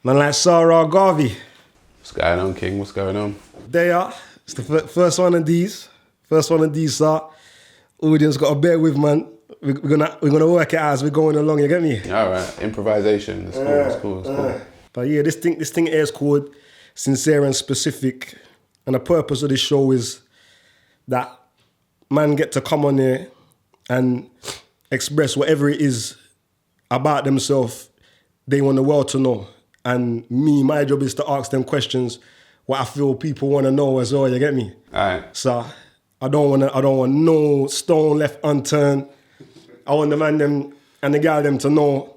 Man like SaRa Garvey. What's going on, King? What's going on? They are. It's the first one of these. First one of these, sir. Audience got to bear with, man. We're gonna work it out as we're going along. You get me? All right, improvisation. It's cool. It's cool. It's cool. But yeah, this thing here is called Sincere and Specific, and the purpose of this show is that man get to come on here and express whatever it is about themselves they want the world to know. And me, my job is to ask them questions what I feel people want to know as well. You get me? All right. So I don't want no stone left unturned. I want the man them and the girl them to know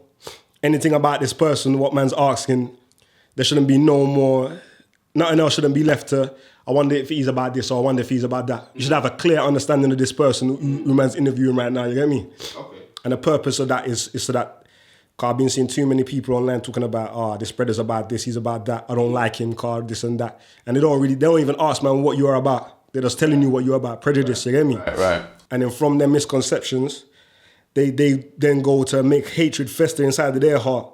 anything about this person, what man's asking. There shouldn't be no more, nothing else shouldn't be left to, I wonder if he's about this or I wonder if he's about that. You should have a clear understanding of this person who man's interviewing right now, you get me? Okay. And the purpose of that is so that, because I've been seeing too many people online talking about, this brother's about this, he's about that, I don't like him, car, this and that. And they don't even ask, man, what you're about. They're just telling you what you're about, prejudice, you get me? Right. And then from their misconceptions, they then go to make hatred fester inside of their heart.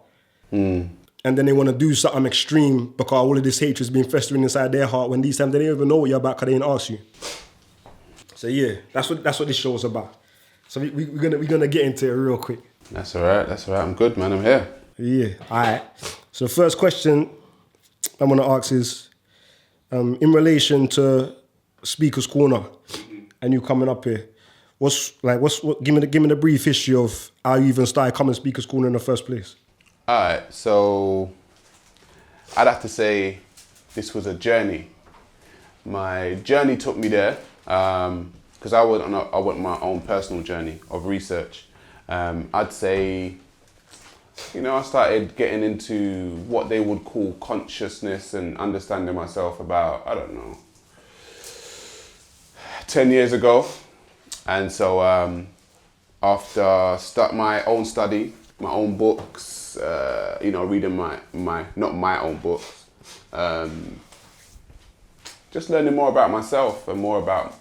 And then they want to do something extreme because all of this hatred's been festering inside their heart when these times they don't even know what you're about because they didn't ask you. So yeah, that's what this show's about. So we're gonna get into it real quick. That's all right. That's all right. I'm good, man. I'm here. Yeah, all right. So the first question I'm gonna ask is, in relation to Speaker's Corner and you coming up here, give me the brief history of how you even started coming Speaker's Corner in the first place. All right. So I'd have to say this was a journey. My journey took me there because I went on my own personal journey of research. I'd say, I started getting into what they would call consciousness and understanding myself about, 10 years ago. And so after my own study, my own books, reading not my own books, just learning more about myself and more about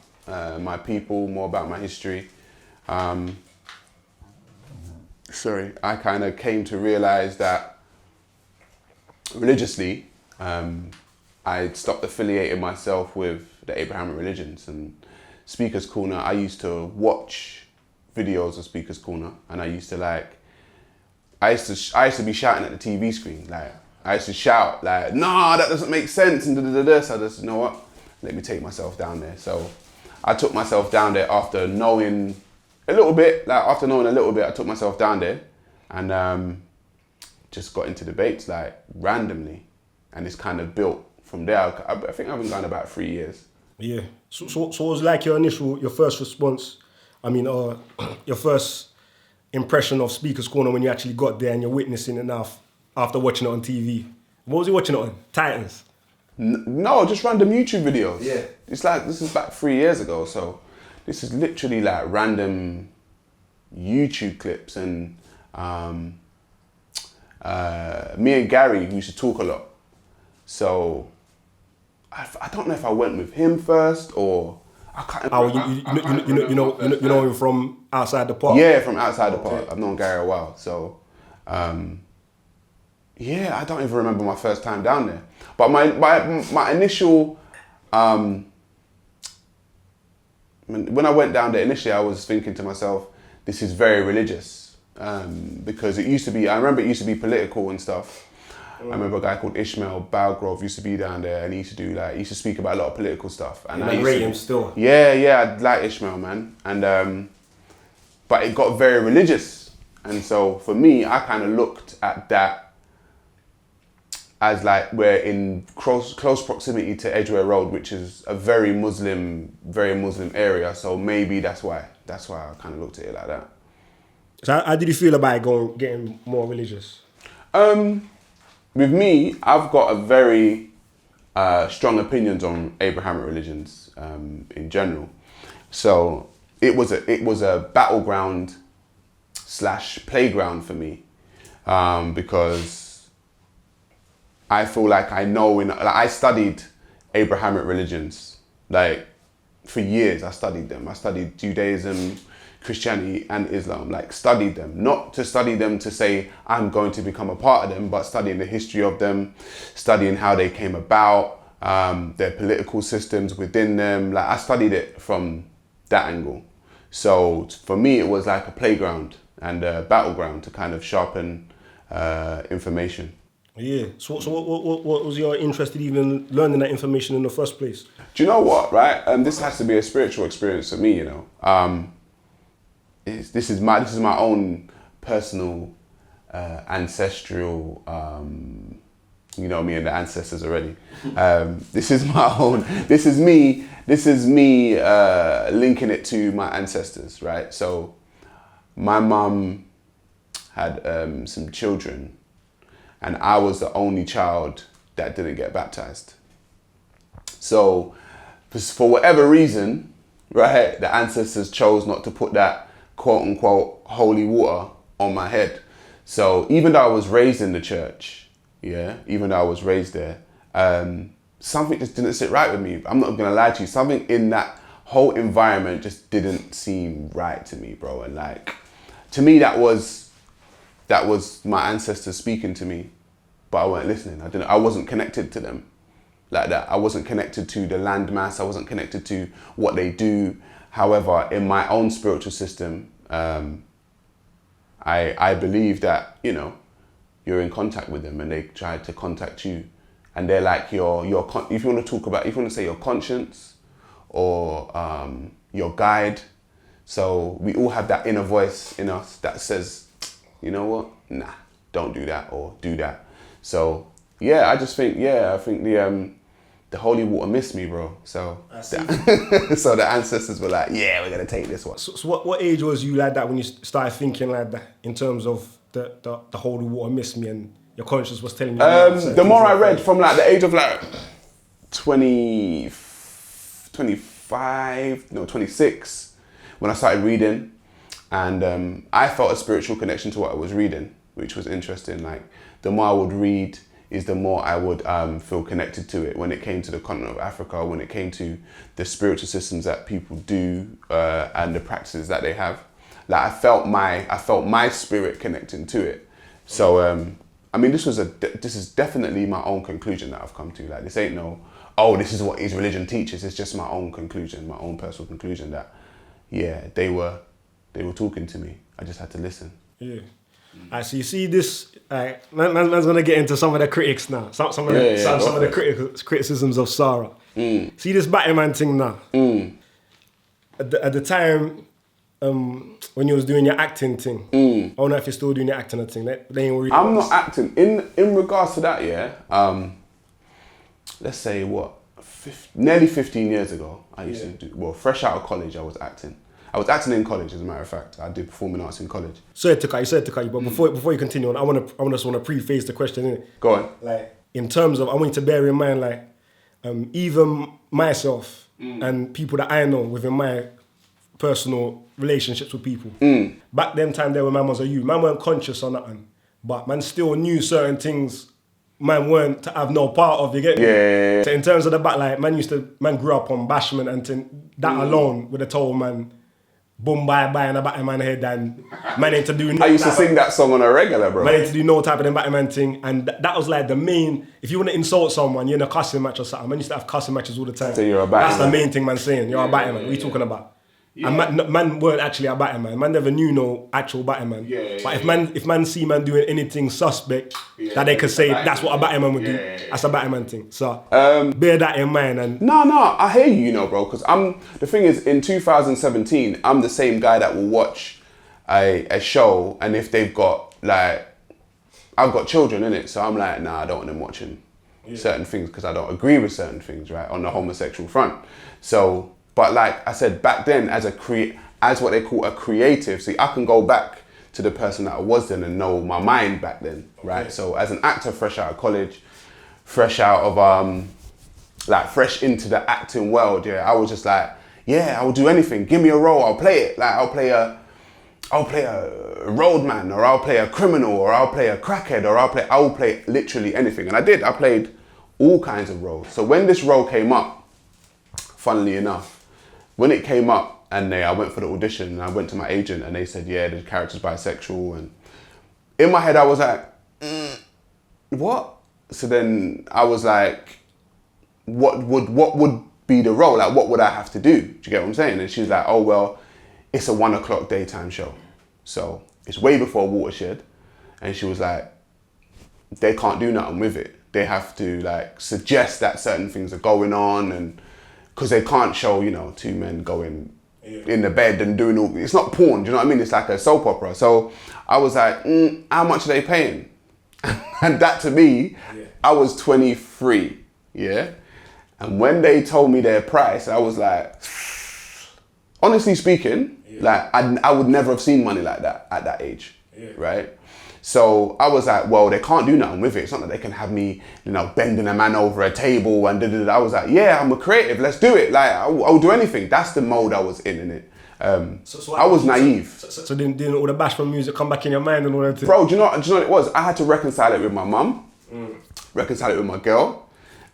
my people, more about my history. I kind of came to realize that religiously, I'd stopped affiliating myself with the Abrahamic religions. And Speaker's Corner, I used to watch videos of Speaker's Corner, and I used to be shouting at the TV screen. I used to shout "Nah, that doesn't make sense," and da-da-da-da. So I just, you know what? Let me take myself down there. So I took myself down there after knowing a little bit. I took myself down there and just got into debates randomly, and it's kind of built from there. I think I've been going about 3 years. Yeah. So what was like your first response? Your first impression of Speaker's Corner when you actually got there and you're witnessing it now after watching it on TV? What was you watching it on? Titans? No, just random YouTube videos. Yeah. This is back 3 years ago, so this is literally random YouTube clips, and me and Gary used to talk a lot. So I don't know if I went with him first or I can't. You know him from outside the park. Yeah, from outside the park. I've known Gary a while, so I don't even remember my first time down there. But my initial when I went down there initially, I was thinking to myself, this is very religious because it used to be. I remember it used to be political and stuff. I remember a guy called Ishmael Balgrove used to be down there, and he used to speak about a lot of political stuff. And I rate him still. Yeah, I like Ishmael, man. And but it got very religious, and so for me, I kind of looked at that as we're in close proximity to Edgware Road, which is a very Muslim area. So maybe that's why I kind of looked at it like that. So how did you feel about getting more religious? With me, I've got a very strong opinions on Abrahamic religions in general. So it was a battleground / playground for me because I feel like I know I studied Abrahamic religions for years. I studied them. I studied Judaism, Christianity and Islam, like studied them, not to study them to say I'm going to become a part of them, but studying the history of them, studying how they came about, their political systems within them. Like I studied it from that angle. So for me, it was like a playground and a battleground to kind of sharpen information. Yeah. So what was your interest in even learning that information in the first place? Do you know what, right? This has to be a spiritual experience for me, you know. This is my own personal ancestral, you know me and the ancestors already. This is me linking it to my ancestors, right? So my mum had some children, and I was the only child that didn't get baptized. So for whatever reason, right, the ancestors chose not to put that quote unquote holy water on my head. So even though I was raised in the church, even though I was raised there, something just didn't sit right with me. I'm not gonna lie to you, something in that whole environment just didn't seem right to me, bro. And like, to me, that was my ancestors speaking to me, but I weren't listening. I wasn't connected to them like that. I wasn't connected to the landmass. I wasn't connected to what they do. However, in my own spiritual system, I believe that, you know, you're in contact with them and they try to contact you, and they're like if you want to say your conscience or your guide. So we all have that inner voice in us that says, you know what, nah, don't do that or do that. So yeah, I think the holy water missed me, bro. So so the ancestors were like, yeah, we're gonna take this one. So what age was you like that when you started thinking like that, in terms of the holy water missed me and your conscience was telling you? The more I read, from like the age of like 26, when I started reading, and I felt a spiritual connection to what I was reading, which was interesting. Like the more I would read, is the more I would feel connected to it when it came to the continent of Africa, when it came to the spiritual systems that people do and the practices that they have. Like I felt my spirit connecting to it. So I mean, this is definitely my own conclusion that I've come to. Like this ain't this is what his religion teaches. It's just my own conclusion, my own personal conclusion that they were talking to me. I just had to listen. Yeah. So you see this, man's gonna get into some of the critics now. Some of the criticisms of SaRa. See this Batman thing now. At the time, when you was doing your acting thing, I don't know if you're still doing your acting thing. I'm not acting. In regards to that, let's say nearly 15 years ago, I used to do, fresh out of college, I was acting. I was acting in college, as a matter of fact. I did performing arts in college. Sorry to cut you, but before you continue on, I just want to preface the question, innit? Go on. Like, in terms of, I want you to bear in mind, like, even myself and people that I know within my personal relationships with people, back then time there when man was a youth, man weren't conscious or nothing, but man still knew certain things man weren't to have no part of, you get me? Yeah. So in terms of the back, like, man grew up on bashment and that alone would have told man, boom, bye, in the Batman head, and man ain't to do no. I used to sing that song on a regular, bro. Man ain't to do no type of the Batman thing, and that was like the main. If you want to insult someone, you're in a cussing match or something. Man used to have cussing matches all the time. So you're a Batman. That's the main thing man saying. You're a Batman. What are you talking about? Yeah. And man weren't actually a Batman. Man never knew no actual Batman. But if man see man doing anything suspect, that they could say that's what a Batman would do. That's a Batman thing. So bear that in mind. And no, I hear you, bro. Because the thing is, in 2017, I'm the same guy that will watch a show, and if they've got like, I've got children in it, so I'm like, nah, I don't want them watching certain things because I don't agree with certain things, right, on the homosexual front. So. But like I said, back then, as what they call a creative, see, I can go back to the person that I was then and know my mind back then, right? Okay. So as an actor, fresh out of college, fresh out of, fresh into the acting world, I was just like, I will do anything. Give me a role, I'll play it. Like I'll play a roadman, or I'll play a criminal, or I'll play a crackhead, or I will play literally anything. And I did. I played all kinds of roles. So when this role came up, funnily enough, when it came up, and I went for the audition, and I went to my agent, and they said, yeah, the character's bisexual. And in my head, I was like, what? So then I was like, what would be the role? Like, what would I have to do? Do you get what I'm saying? And she was like, oh, well, it's a 1 o'clock daytime show. So it's way before Watershed. And she was like, they can't do nothing with it. They have to like suggest that certain things are going on, and because they can't show, you know, 2 men going in the bed and doing all, it's not porn, do you know what I mean? It's like a soap opera. So I was like, how much are they paying? And that to me, I was 23, yeah? And when they told me their price, I was like, honestly speaking, like I would never have seen money like that at that age, right? So I was like, well, they can't do nothing with it. It's not that they can have me, you know, bending a man over a table and da-da-da. I was like, yeah, I'm a creative, let's do it. Like, I'll do anything. That's the mode I was in it. So I was naive. So didn't all the bashful music come back in your mind and all that? Bro, do you know what it was? I had to reconcile it with my mum, reconcile it with my girl,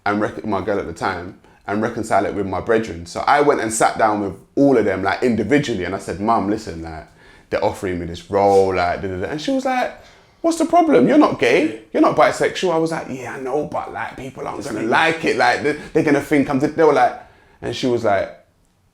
and my girl at the time, and reconcile it with my brethren. So I went and sat down with all of them, like individually, and I said, Mum, listen, like, they're offering me this role, like, da-da-da. And she was like, what's the problem? You're not gay. You're not bisexual. I was like, yeah, I know, but like people aren't gonna like it. Like they're gonna think they were like, and she was like,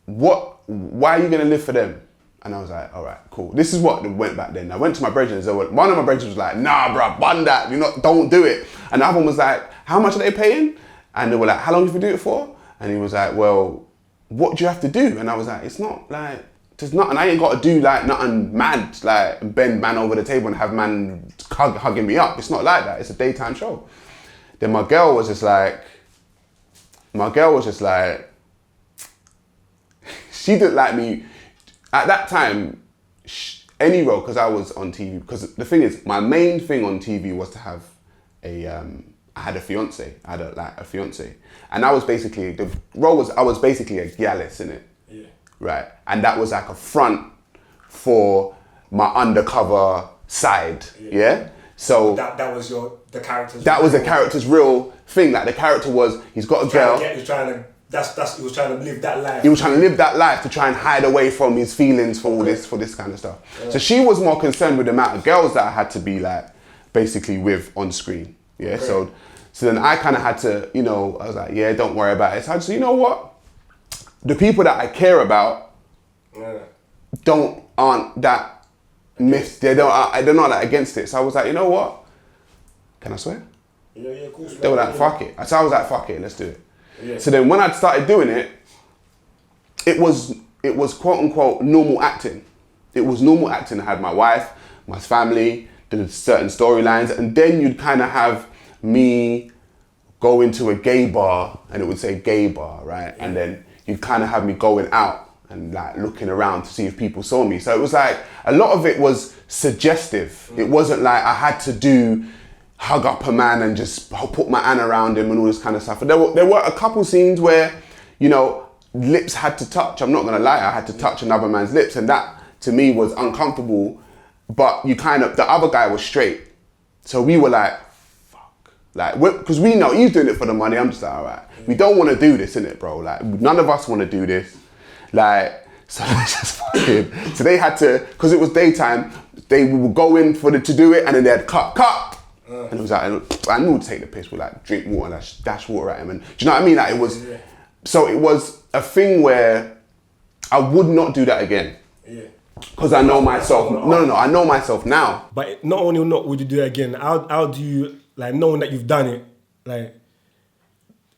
what? Why are you gonna live for them? And I was like, all right, cool. This is what went back then. I went to my brethren. One of my brethren was like, nah, bro, bun that. Don't do it. And the other one was like, how much are they paying? And they were like, how long have you do it for? And he was like, well, what do you have to do? And I was like, it's not like, there's nothing, I ain't got to do like nothing mad, like bend man over the table and have man hugging me up. It's not like that. It's a daytime show. Then my girl was just like, she didn't like me. At that time, any role, because I was on TV, because the thing is, my main thing on TV was to have I had a fiance. I had a fiance. And I was basically, the role was, I was basically a Gyalis in it. Yeah. Right. And that was like a front for my undercover side. Yeah. So that was the character's. That was the character's real thing. Like the character was, he's got a girl. He was trying to live that life. He was trying to live that life to try and hide away from his feelings for all this kind of stuff. Yeah. So she was more concerned with the amount of girls that I had to be like basically with on screen. Yeah. Okay. So then I kind of had to, I was like, yeah, don't worry about it. So I just, you know what? The people that I care about aren't that miffed. They're not that against it. So I was like, you know what? Can I swear? Yeah, of course. They were like, fuck it. So I was like, fuck it, let's do it. Yeah. So then when I started doing it, it was quote unquote normal acting. It was normal acting. I had my wife, my family, did certain storylines, and then you'd kind of have me go into a gay bar and it would say gay bar, right? Yeah. And then you'd kind of have me going out and like looking around to see if people saw me. So it was like, a lot of it was suggestive. It wasn't like I had to hug up a man and just put my hand around him and all this kind of stuff. And there were a couple scenes where, lips had to touch. I'm not gonna lie, I had to touch another man's lips, and that to me was uncomfortable. But the other guy was straight. So we were like, fuck. Like, because we know he's doing it for the money. I'm just like, all right, we don't want to do this, innit, bro? Like, none of us want to do this. Like, so let's just fucking. So they had to, because it was daytime, they would go in to do it, and then they'd cut. And it was like, I knew to take the piss with like drink water and dash water at him. And do you know what I mean? Like it was, so it was a thing where I would not do that again. Yeah. Because I know myself. No, I know myself now. But not only would you do it again, how do you, like, knowing that you've done it, like,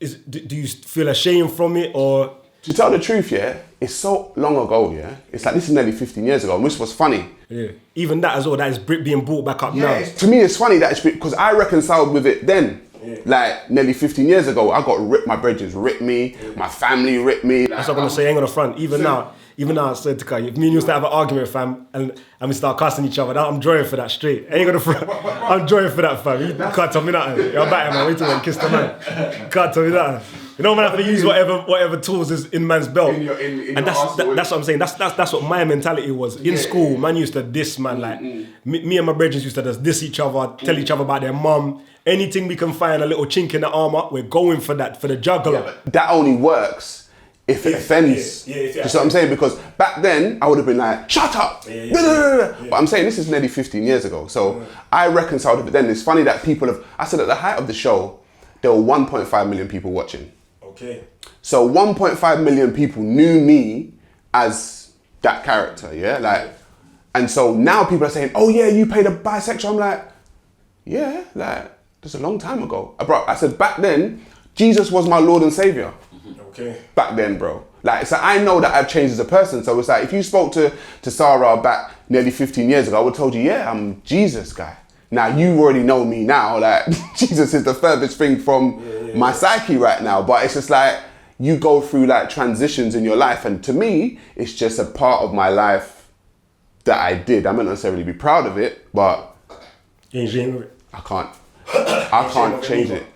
do you feel ashamed from it, or? To tell the truth, yeah, it's so long ago, yeah. It's like, this is nearly 15 years ago, and which was funny. Yeah. Even that as well, that is being brought back up now. To me, it's funny that it's because I reconciled with it then. Yeah. Like, nearly 15 years ago, I got ripped, my brethren ripped me, my family ripped me. That's what I'm gonna say, ain't on the front. Even now, I said to Kai, if me and you used to have an argument, fam, and we start cussing each other, I'm drawing for that straight. Ain't gonna front. I'm drawing for that, fam. You can't tell me nothing. You're back, man. Wait till I kiss the man. You can't tell me nothing. You know, man, have to use whatever tools is in man's belt. And that's what I'm saying. That's what my mentality was. In school, man used to diss, man. Like, me and my brothers used to just diss each other, tell each other about their mum. Anything we can find, a little chink in the armor, we're going for that, for the juggler. Yeah, but that only works if it offends. Yeah, Do you see what I'm saying? Because back then, I would have been like, shut up! But I'm saying this is nearly 15 years ago. So I reconciled it. But then it's funny that people have, I said at the height of the show, there were 1.5 million people watching. Okay. So 1.5 million people knew me as that character, yeah? Like, and so now people are saying, oh yeah, you played a bisexual. I'm like, yeah, like, that's a long time ago. I said, back then, Jesus was my Lord and Savior. Okay. Back then, bro. Like, so I know that I've changed as a person. So it's like, if you spoke to SaRa back nearly 15 years ago, I would have told you, yeah, I'm Jesus guy. Now, you already know me now. Like, Jesus is the furthest thing from my psyche right now. But it's just like, you go through like transitions in your life. And to me, it's just a part of my life that I did. I may not necessarily be proud of it, but I can't change it.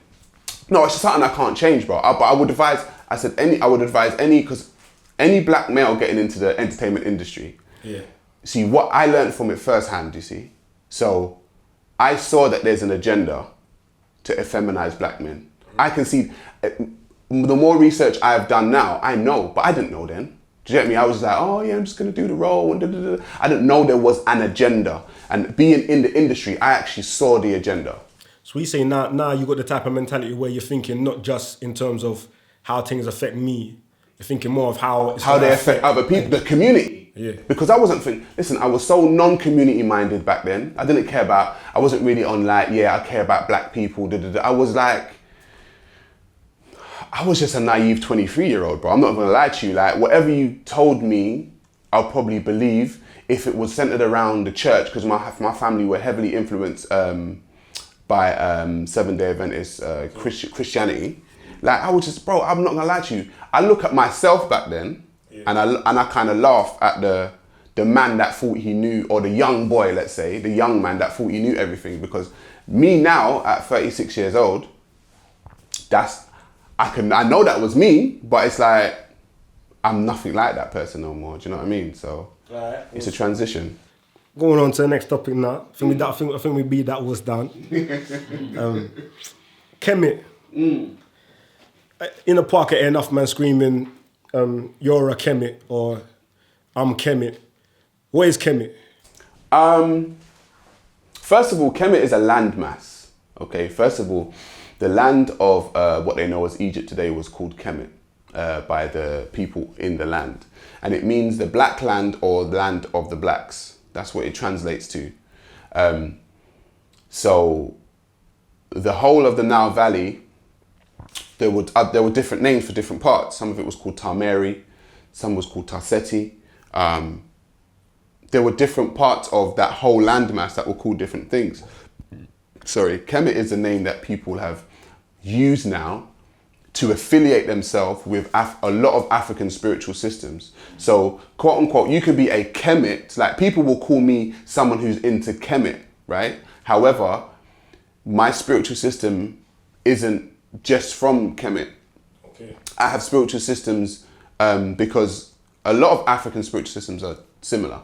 No, it's just something I can't change, bro. But I would advise, because any black male getting into the entertainment industry, see, what I learned from it firsthand, you see. So I saw that there's an agenda to effeminize black men. I can see, the more research I've done now, I know, but I didn't know then. Do you get me? I was just like, oh yeah, I'm just gonna do the role. And da, da, da. I didn't know there was an agenda. And being in the industry, I actually saw the agenda. So we say now you got the type of mentality where you're thinking not just in terms of how things affect me, you're thinking more of how they affect other people, the community. Yeah. Because I wasn't thinking, listen, I was so non-community minded back then. I didn't care about, I wasn't really on like, yeah, I care about black people. Da, da, da. I was like, I was just a naive 23-year-old, bro. I'm not gonna lie to you. Like, whatever you told me, I'll probably believe if it was centered around the church, because my family were heavily influenced by Seventh-day Adventist Christianity. Like, I was just, bro, I'm not gonna lie to you. I look at myself back then, and I kind of laugh at the man that thought he knew, or the young boy, let's say, the young man that thought he knew everything. Because me now, at 36 years old, I know that was me, but it's like, I'm nothing like that person no more. Do you know what I mean? So it's a transition. Going on to the next topic now. I think we beat that was done. Kemet. In the park, I hear enough man screaming, you're a Kemet, or I'm Kemet. What is Kemet? First of all, Kemet is a landmass. Okay, first of all, the land of what they know as Egypt today was called Kemet by the people in the land. And it means the black land or land of the blacks. That's what it translates to. So the whole of the Nile Valley, there were different names for different parts. Some of it was called Tameri, some was called Tarseti. There were different parts of that whole landmass that were called different things. Sorry, Kemet is a name that people have used now to affiliate themselves with a lot of African spiritual systems. So, quote unquote, you could be a Kemet, like people will call me someone who's into Kemet, right? However, my spiritual system isn't just from Kemet. Okay. I have spiritual systems because a lot of African spiritual systems are similar.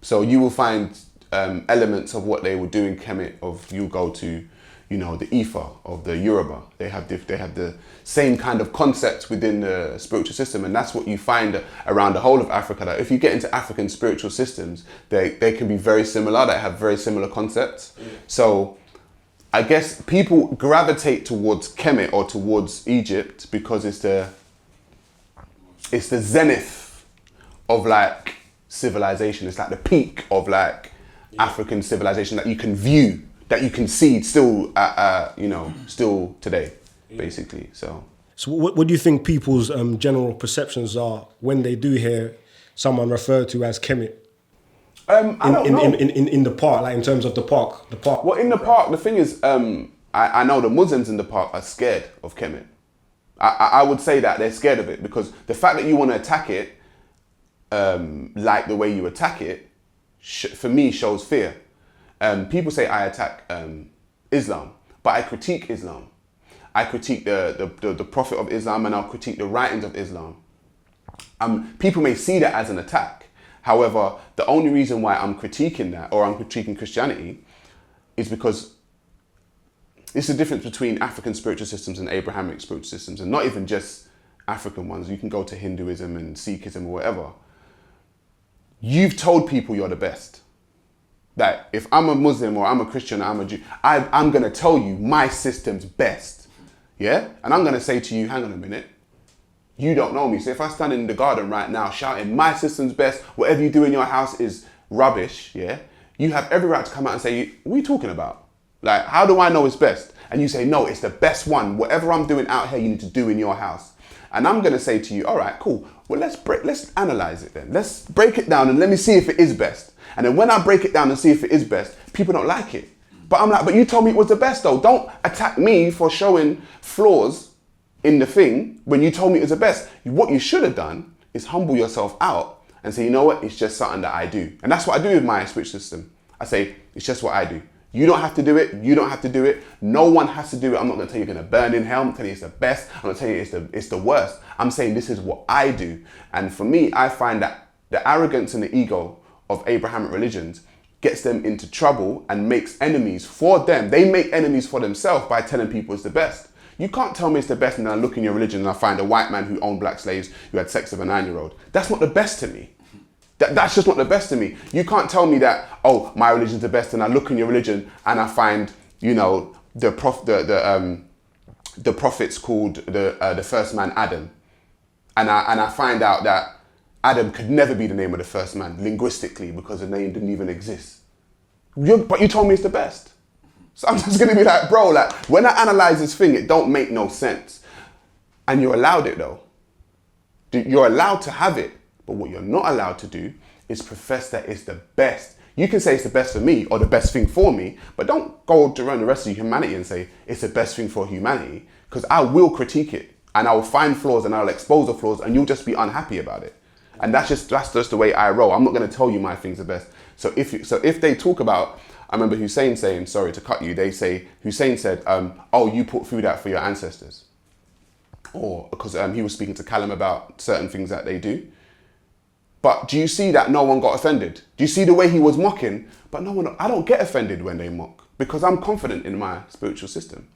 So you will find elements of what they would do in Kemet. Of you go to, you know, the Ifa of the Yoruba. They have the same kind of concepts within the spiritual system, and that's what you find around the whole of Africa. That if you get into African spiritual systems, they can be very similar. They have very similar concepts. Mm. So I guess people gravitate towards Kemet or towards Egypt because it's the zenith of like civilization. It's like the peak of like African civilization that you can view, that you can see still, still today, basically. So what do you think people's general perceptions are when they do hear someone referred to as Kemet? I don't know. In the park, like in terms of the park. Well, in the park, the thing is, I know the Muslims in the park are scared of Kemet. I would say that they're scared of it because the fact that you want to attack it, like the way you attack it, for me shows fear. People say I attack Islam, but I critique Islam. I critique the Prophet of Islam, and I'll critique the writings of Islam. People may see that as an attack. However, the only reason why I'm critiquing that, or I'm critiquing Christianity, is because it's the difference between African spiritual systems and Abrahamic spiritual systems, and not even just African ones, you can go to Hinduism and Sikhism or whatever. You've told people you're the best. That if I'm a Muslim or I'm a Christian or I'm a Jew, I'm going to tell you my system's best. Yeah? And I'm going to say to you, hang on a minute. You don't know me. So if I stand in the garden right now shouting, my system's best, whatever you do in your house is rubbish, yeah? You have every right to come out and say, what are you talking about? Like, how do I know it's best? And you say, no, it's the best one. Whatever I'm doing out here, you need to do in your house. And I'm going to say to you, all right, cool. Well, let's analyze it then. Let's break it down and let me see if it is best. And then when I break it down and see if it is best, people don't like it. But I'm like, but you told me it was the best though. Don't attack me for showing flaws in the thing when you told me it was the best. What you should have done is humble yourself out and say, you know what, it's just something that I do. And that's what I do with my switch system. I say, it's just what I do. You don't have to do it. You don't have to do it. No one has to do it. I'm not going to tell you you're going to burn in hell. I'm telling you it's the best. I'm not telling you it's the worst. I'm saying this is what I do. And for me, I find that the arrogance and the ego of Abrahamic religions gets them into trouble and makes enemies for them. They make enemies for themselves by telling people it's the best. You can't tell me it's the best and then I look in your religion and I find a white man who owned black slaves who had sex with a 9-year-old. That's not the best to me. That's just not the best to me. You can't tell me that, oh, my religion's the best and I look in your religion and I find, you know, the prophets called the first man Adam. And I find out that Adam could never be the name of the first man linguistically because the name didn't even exist. But you told me it's the best. So I'm just going to be like, bro, like when I analyze this thing, it don't make no sense. And you're allowed it though. You're allowed to have it. But what you're not allowed to do is profess that it's the best. You can say it's the best for me or the best thing for me, but don't go around the rest of humanity and say it's the best thing for humanity, because I will critique it and I will find flaws and I'll expose the flaws and you'll just be unhappy about it. And that's just the way I roll. I'm not going to tell you my thing's the best. So if they talk about, I remember Hussein saying, sorry to cut you, Hussein said, oh, you put food out for your ancestors. Or because he was speaking to Callum about certain things that they do. But do you see that no one got offended? Do you see the way he was mocking? But I don't get offended when they mock because I'm confident in my spiritual system.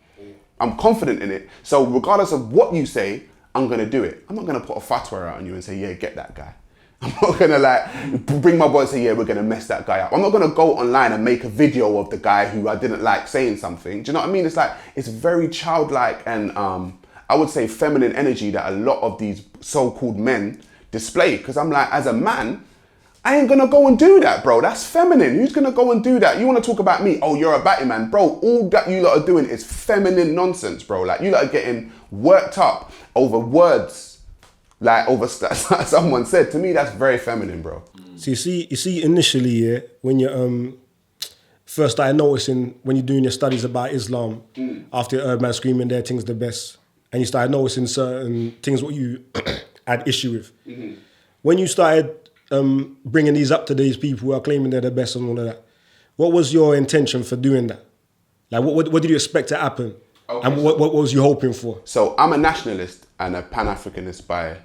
I'm confident in it. So regardless of what you say, I'm going to do it. I'm not going to put a fatwa out on you and say, yeah, get that guy. I'm not going to like bring my boy and say, yeah, we're going to mess that guy up. I'm not going to go online and make a video of the guy who I didn't like saying something. Do you know what I mean? It's like, it's very childlike and I would say feminine energy that a lot of these so-called men display. Because I'm like, as a man, I ain't gonna go and do that, bro. That's feminine. Who's gonna go and do that? You wanna talk about me? Oh, you're a batty man. Bro, all that you lot are doing is feminine nonsense, bro. Like, you lot are getting worked up over words. Like, over someone said. To me, that's very feminine, bro. So you see initially, yeah, when you first started noticing, when you're doing your studies about Islam, after you heard man screaming their thing's the best, and you started noticing certain things what you had issue with. Mm-hmm. When you started bringing these up to these people who are claiming they're the best and all of that, what was your intention for doing that? Like, what did you expect to happen? Okay, and what was you hoping for? So I'm a nationalist and a Pan-Africanist by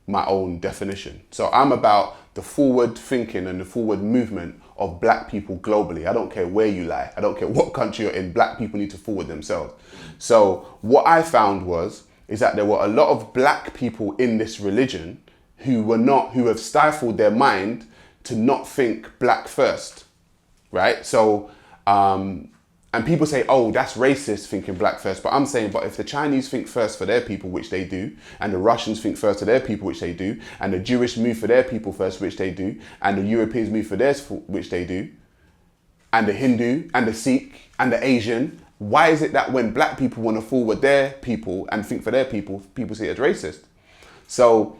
my own definition. So I'm about the forward thinking and the forward movement of black people globally. I don't care where you lie. I don't care what country you're in. Black people need to forward themselves. So what I found is that there were a lot of black people in this religion who have stifled their mind to not think black first, right? So, and people say, oh, that's racist thinking black first. But I'm saying, but if the Chinese think first for their people, which they do, and the Russians think first for their people, which they do, and the Jewish move for their people first, which they do, and the Europeans move for theirs, which they do, and the Hindu, and the Sikh, and the Asian, why is it that when black people want to forward their people and think for their people, people see it as racist? So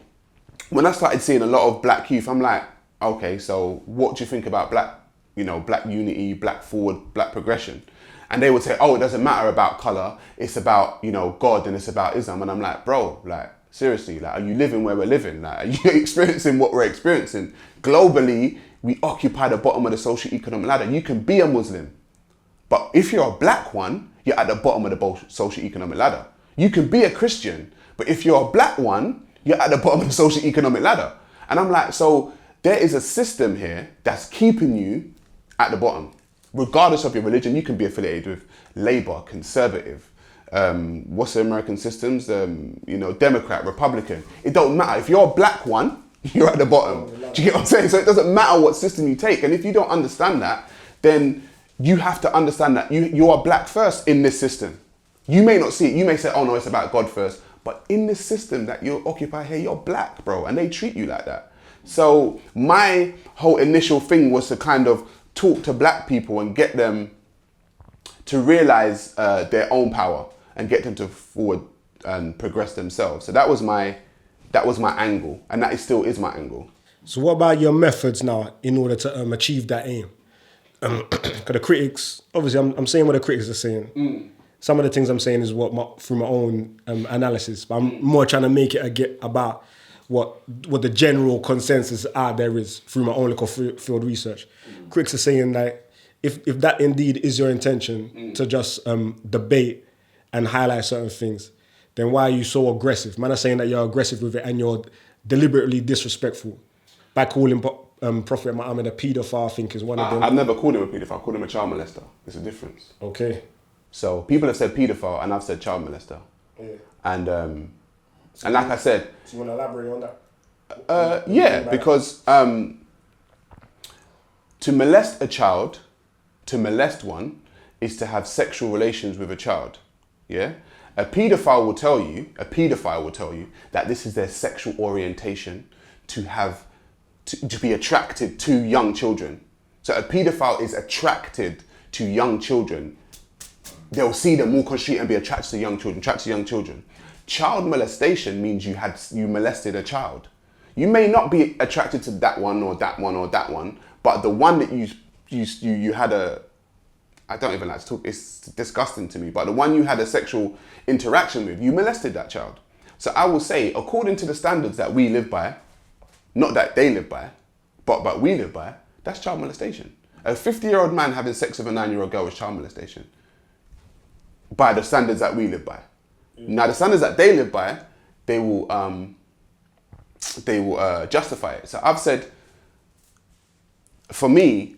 when I started seeing a lot of black youth, I'm like, okay, so what do you think about black unity, black forward, black progression? And they would say, oh, it doesn't matter about color. It's about, God, and it's about Islam. And I'm like, bro, like, seriously, like, are you living where we're living? Like, are you experiencing what we're experiencing? Globally, we occupy the bottom of the socio-economic ladder. You can be a Muslim, but if you're a black one, you're at the bottom of the socio-economic ladder. You can be a Christian, but if you're a black one, you're at the bottom of the socio-economic ladder. And I'm like, so there is a system here that's keeping you at the bottom. Regardless of your religion, you can be affiliated with Labour, Conservative, what's the American systems? Democrat, Republican. It don't matter. If you're a black one, you're at the bottom. Do you get what I'm saying? So it doesn't matter what system you take. And if you don't understand that, then you have to understand that you are black first in this system. You may not see it. You may say, oh no, it's about God first. But in this system that you occupy here, you're black, bro. And they treat you like that. So my whole initial thing was to kind of talk to black people and get them to realize their own power and get them to forward and progress themselves. So that was my angle, and that still is my angle. So what about your methods now in order to achieve that aim? Because the critics, obviously I'm saying what the critics are saying. Some of the things I'm saying is through my own analysis, but I'm more trying to make it about what the general consensus there is through my own little field research. Critics are saying that if that indeed is your intention to just debate and highlight certain things, then why are you so aggressive? Man are saying that you're aggressive with it and you're deliberately disrespectful by calling Prophet Muhammad a paedophile. I think is one of them. I've never called him a paedophile. I called him a child molester. There's a difference. Okay. So people have said paedophile and I've said child molester. Yeah. And like I said... So you want to elaborate on that? Because to molest a child, to molest one, is to have sexual relations with a child. Yeah? A paedophile will tell you that this is their sexual orientation to be attracted to young children. So a paedophile is attracted to young children. They'll see them walk on the street and be attracted to young children. Child molestation means you molested a child. You may not be attracted to that one or that one or that one, but the one that you had I don't even like to talk, it's disgusting to me, but the one you had a sexual interaction with, you molested that child. So I will say, according to the standards that we live by, not that they live by, but we live by, that's child molestation. A 50-year-old man having sex with a 9-year-old girl is child molestation. By the standards that we live by. Now the standards that they live by, they will justify it. So I've said, for me,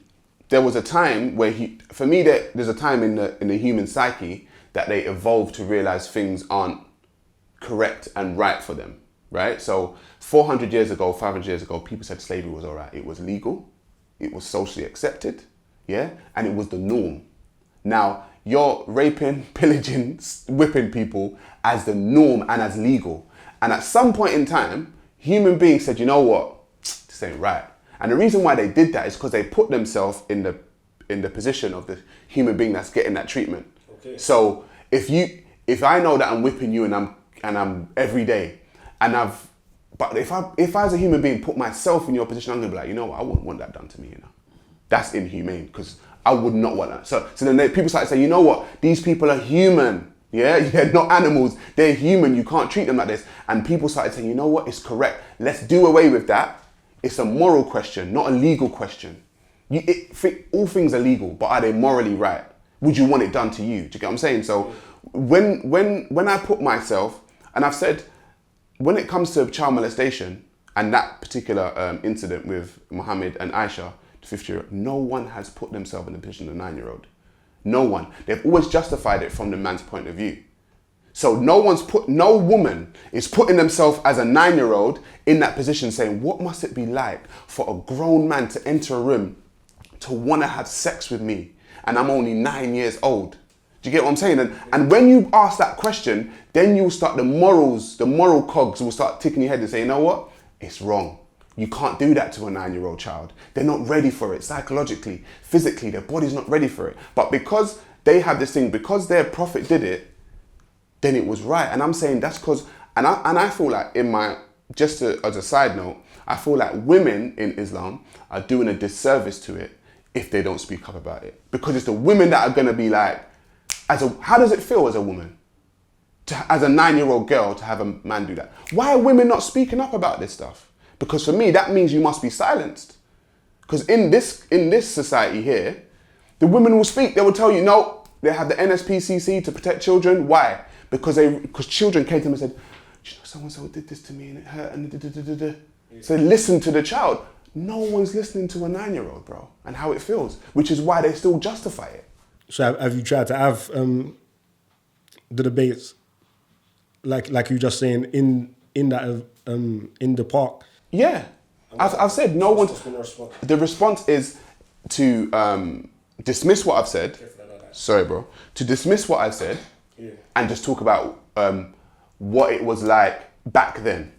there was a time where there's a time in the human psyche that they evolved to realize things aren't correct and right for them, right? So 400 years ago, 500 years ago, people said slavery was all right. It was legal, it was socially accepted, yeah? And it was the norm. Now, you're raping, pillaging, whipping people as the norm and as legal. And at some point in time, human beings said, you know what, this ain't right. And the reason why they did that is because they put themselves in the position of the human being that's getting that treatment. Okay. So if I know that I'm whipping you and I'm every day, but if I as a human being put myself in your position, I'm gonna be like, you know what, I wouldn't want that done to me, you know. That's inhumane because I would not want that. So then people start to say, you know what, these people are human. Yeah, they're not animals, they're human, you can't treat them like this. And people started saying, you know what, it's correct. Let's do away with that. It's a moral question, not a legal question. All things are legal, but are they morally right? Would you want it done to you? Do you get what I'm saying? So when I put myself, and I've said, when it comes to child molestation and that particular incident with Muhammad and Aisha, the 50-year-old, no one has put themselves in the position of a 9-year-old. No one. They've always justified it from the man's point of view. So no woman is putting themselves as a 9-year-old in that position saying, what must it be like for a grown man to enter a room to want to have sex with me and I'm only 9 years old? Do you get what I'm saying? And when you ask that question, then you'll start the moral cogs will start ticking your head and say, you know what? It's wrong. You can't do that to a 9-year-old child. They're not ready for it psychologically, physically, their body's not ready for it. But because they have this thing, because their prophet did it, then it was right. And I'm saying that's because, and I feel like as a side note, I feel like women in Islam are doing a disservice to it if they don't speak up about it. Because it's the women that are gonna be like, how does it feel as a woman? As a 9-year-old girl to have a man do that? Why are women not speaking up about this stuff? Because for me, that means you must be silenced. Because in this society here, the women will speak. They will tell you, no, they have the NSPCC to protect children. Why? Because children came to them and said, you know, so-and-so did this to me and it hurt and da-da-da-da-da. So listen to the child. No one's listening to a 9-year-old, bro, and how it feels, which is why they still justify it. So have you tried to have the debates, like you just saying in the park? Yeah, I've said no one. The response is to dismiss what I've said. Sorry, bro. To dismiss what I've said, and just talk about what it was like back then.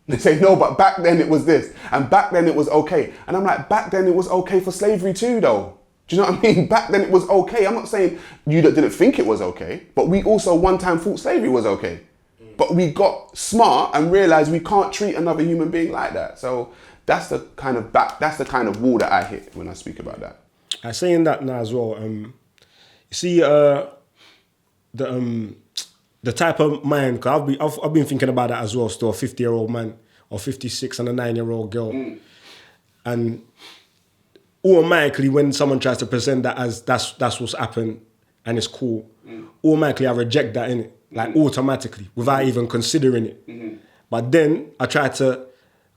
They say no, but back then it was this, and back then it was okay. And I'm like, back then it was okay for slavery too, though. Do you know what I mean? Back then it was okay. I'm not saying you didn't think it was okay, but we also one time thought slavery was okay. But we got smart and realized we can't treat another human being like that. So that's the kind of wall that I hit when I speak about that. I'm saying that now as well. You see, the type of mind, cause I've been thinking about that as well. Still, a 50-year-old man or 56 and a 9-year-old girl, and automatically when someone tries to present that as that's what's happened and it's cool, automatically I reject that, innit? Like automatically, without even considering it. But then I try to,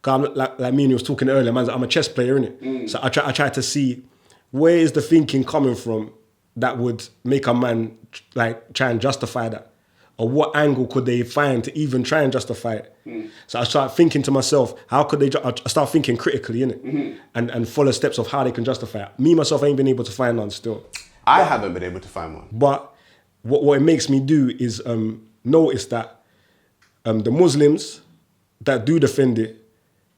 cause like me and you was talking earlier, man, I'm a chess player, innit? So I try to see where is the thinking coming from that would make a man like try and justify that, or what angle could they find to even try and justify it? So I start thinking to myself, how could they? I start thinking critically, innit? And follow steps of how they can justify it. Me myself, I ain't been able to find none still. I haven't been able to find one. But what it makes me do is notice that the Muslims that do defend it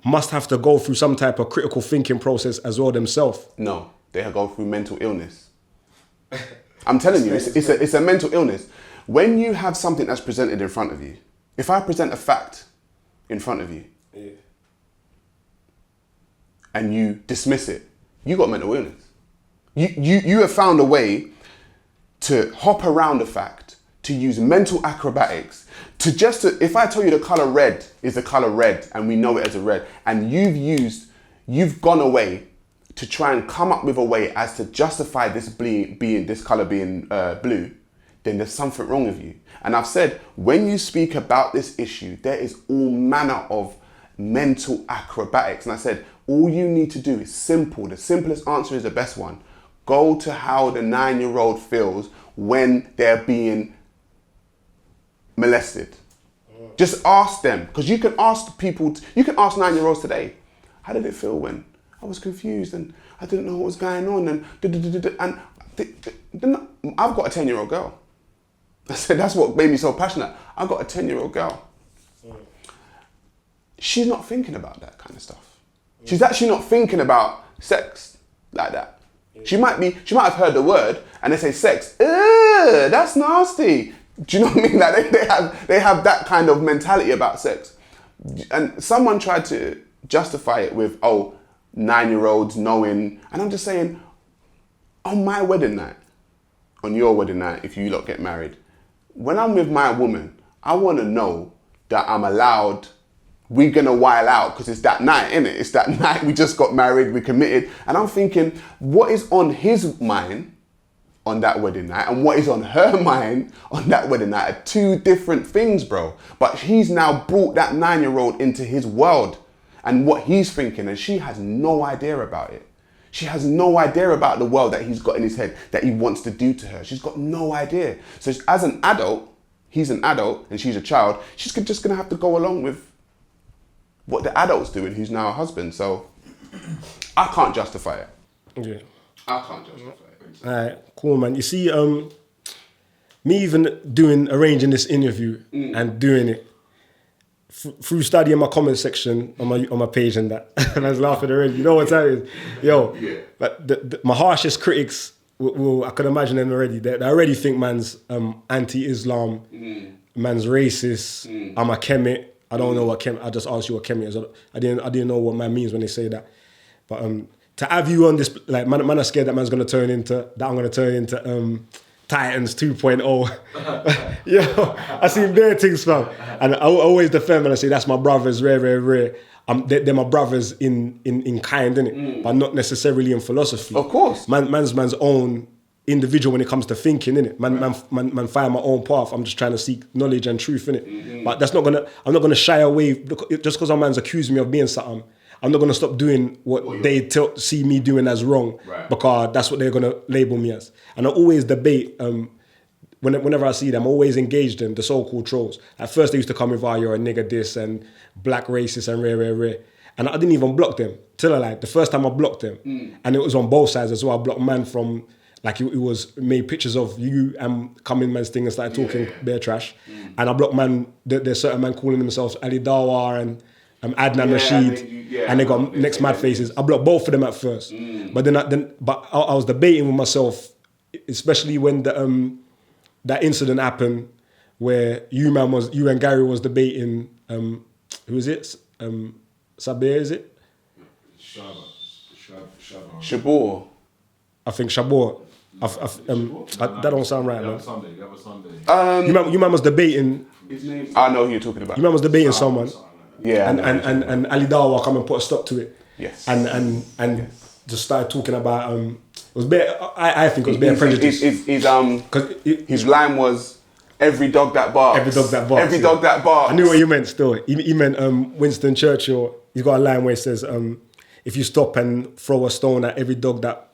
must have to go through some type of critical thinking process as well themselves. No, they go through mental illness. I'm telling you, it's a mental illness. When you have something that's presented in front of you, if I present a fact in front of you, and you dismiss it, you got mental illness. You have found a way to hop around the fact, to use mental acrobatics, if I tell you the color red is the color red and we know it as a red, and you've gone away to try and come up with a way as to justify this color being blue, then there's something wrong with you. And I've said, when you speak about this issue, there is all manner of mental acrobatics. And I said, all you need to do is simple. The simplest answer is the best one. Go to how the 9-year-old feels when they're being molested. Just ask them, because you can ask 9-year-olds today, how did it feel when I was confused and I didn't know what was going on, and I've got a 10-year-old girl. I said, that's what made me so passionate. I've got a 10-year-old girl. She's not thinking about that kind of stuff. She's actually not thinking about sex like that. She might have heard the word and they say sex. That's nasty. Do you know what I mean? Like they have that kind of mentality about sex. And someone tried to justify it with, 9-year-olds knowing, and I'm just saying, on my wedding night, on your wedding night, if you lot get married, when I'm with my woman, I want to know that I'm allowed. We're gonna while out because it's that night, innit? It's that night we just got married, we committed. And I'm thinking, what is on his mind on that wedding night and what is on her mind on that wedding night are two different things, bro. But he's now brought that 9-year-old into his world and what he's thinking, and she has no idea about it. She has no idea about the world that he's got in his head that he wants to do to her. She's got no idea. So as an adult, he's an adult and she's a child, she's just gonna have to go along with what the adult's doing, who's now a husband. So I can't justify it. Yeah. I can't justify it. All right, cool, man. You see, me even arranging this interview and doing it through studying my comment section on my page and that. And I was laughing already. You know what time it is? Yo, but my harshest critics, I can imagine them already. They already think man's anti-Islam, man's racist, I'm a Kemet. I don't know what Kemet. I just asked you what Kemet is. I didn't know what man means when they say that. But to have you on this, like man are scared that I'm gonna turn into Titans 2.0. Yo, I see bare things, fam. And I always defend when I say that's my brothers, rare. They're my brothers in kind, innit? But not necessarily in philosophy. Of course. Man's own individual when it comes to thinking, innit? Man find my own path. I'm just trying to seek knowledge and truth, innit? But I'm not gonna shy away just because a man's accusing me of being something. I'm not gonna stop doing what they see me doing as wrong, because that's what they're gonna label me as. And I always debate whenever I see them, I always engage them, the so-called trolls. At first they used to come with, you're a nigger this and black racist and rare. And I didn't even block them till the first time I blocked them. And it was on both sides as well. I blocked man from, like it was made pictures of you and coming man's thing and started talking bare trash. And I blocked man, there's certain man calling themselves Ali Dawar and Adnan Rashid, and they got next mad faces. I blocked both of them at first. But then I was debating with myself, especially when that incident happened where you and Gary was debating, who is it? Sabir, is it? Shabor. I think Shabor. That don't sound right, man. That was Sunday. You man was debating. His name. I know who you're talking about. You man was debating someone. Yeah. And Ali Dawah come and put a stop to it. Yes. And just started talking about it was bare. I think it was bare prejudice. His line was every dog that barks. Every dog that barks. Every dog that barks. I knew what you meant. Still, he meant Winston Churchill. He's got a line where it says, "If you stop and throw a stone at every dog that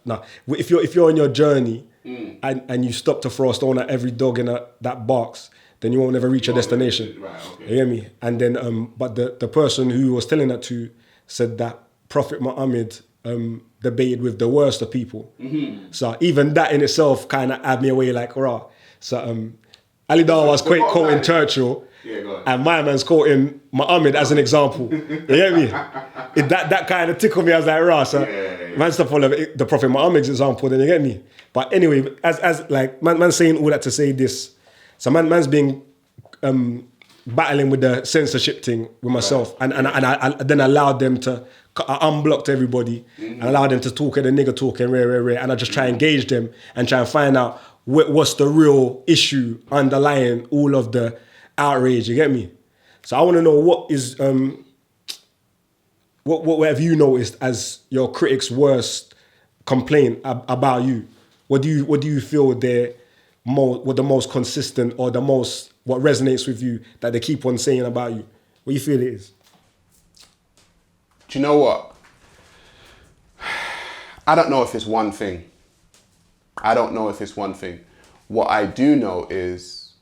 if you're on your journey and you stop to throw a stone at every dog that barks, then you won't ever reach your destination." Right, okay. You hear me? And then, but the person who was telling that to said that Prophet Muhammad debated with the worst of people. So even that in itself kind of had me away like, rah. So Ali Dawah was quoting Churchill, and my man's quoting Muhammad as an example. You hear me? That kind of tickled me. I was like, rah. So man's to follow the Prophet Muhammad's example, then you get me? But anyway, as like, man's saying all that to say this. So man's being battling with the censorship thing with myself, and I then allowed them to, I unblocked everybody and allowed them to talk and the nigger talk and rare, and I just try and engage them and try and find out what's the real issue underlying all of the outrage. You get me? So I want to know what is what have you noticed as your critics' worst complaint about you? What do you feel what the most consistent or what resonates with you that they keep on saying about you? What do you feel it is? Do you know what? I don't know if it's one thing. What I do know is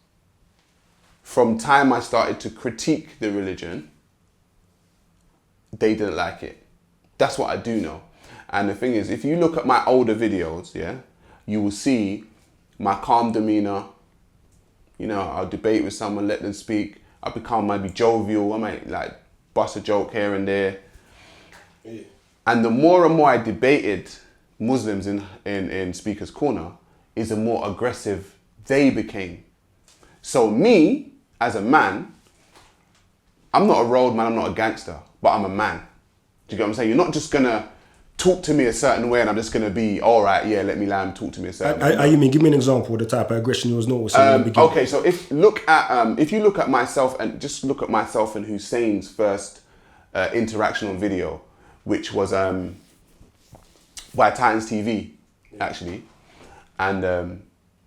from time I started to critique the religion, they didn't like it. That's what I do know. And the thing is, if you look at my older videos, you will see my calm demeanor. You know, I'll debate with someone, let them speak. I'll become maybe jovial. I might like bust a joke here and there. Yeah. And the more and more I debated Muslims in Speaker's Corner, is the more aggressive they became. So me, as a man, I'm not a road man, I'm not a gangster, but I'm a man. Do you get what I'm saying? You're not just gonna talk to me a certain way and I'm just gonna be, all right, yeah, let me lie and talk to me a certain way. You mean, give me an example of the type of aggression you was noticing in the beginning. Okay, so if you look at myself and just look at myself and Hussein's first interaction on video, which was by Titans TV, actually. And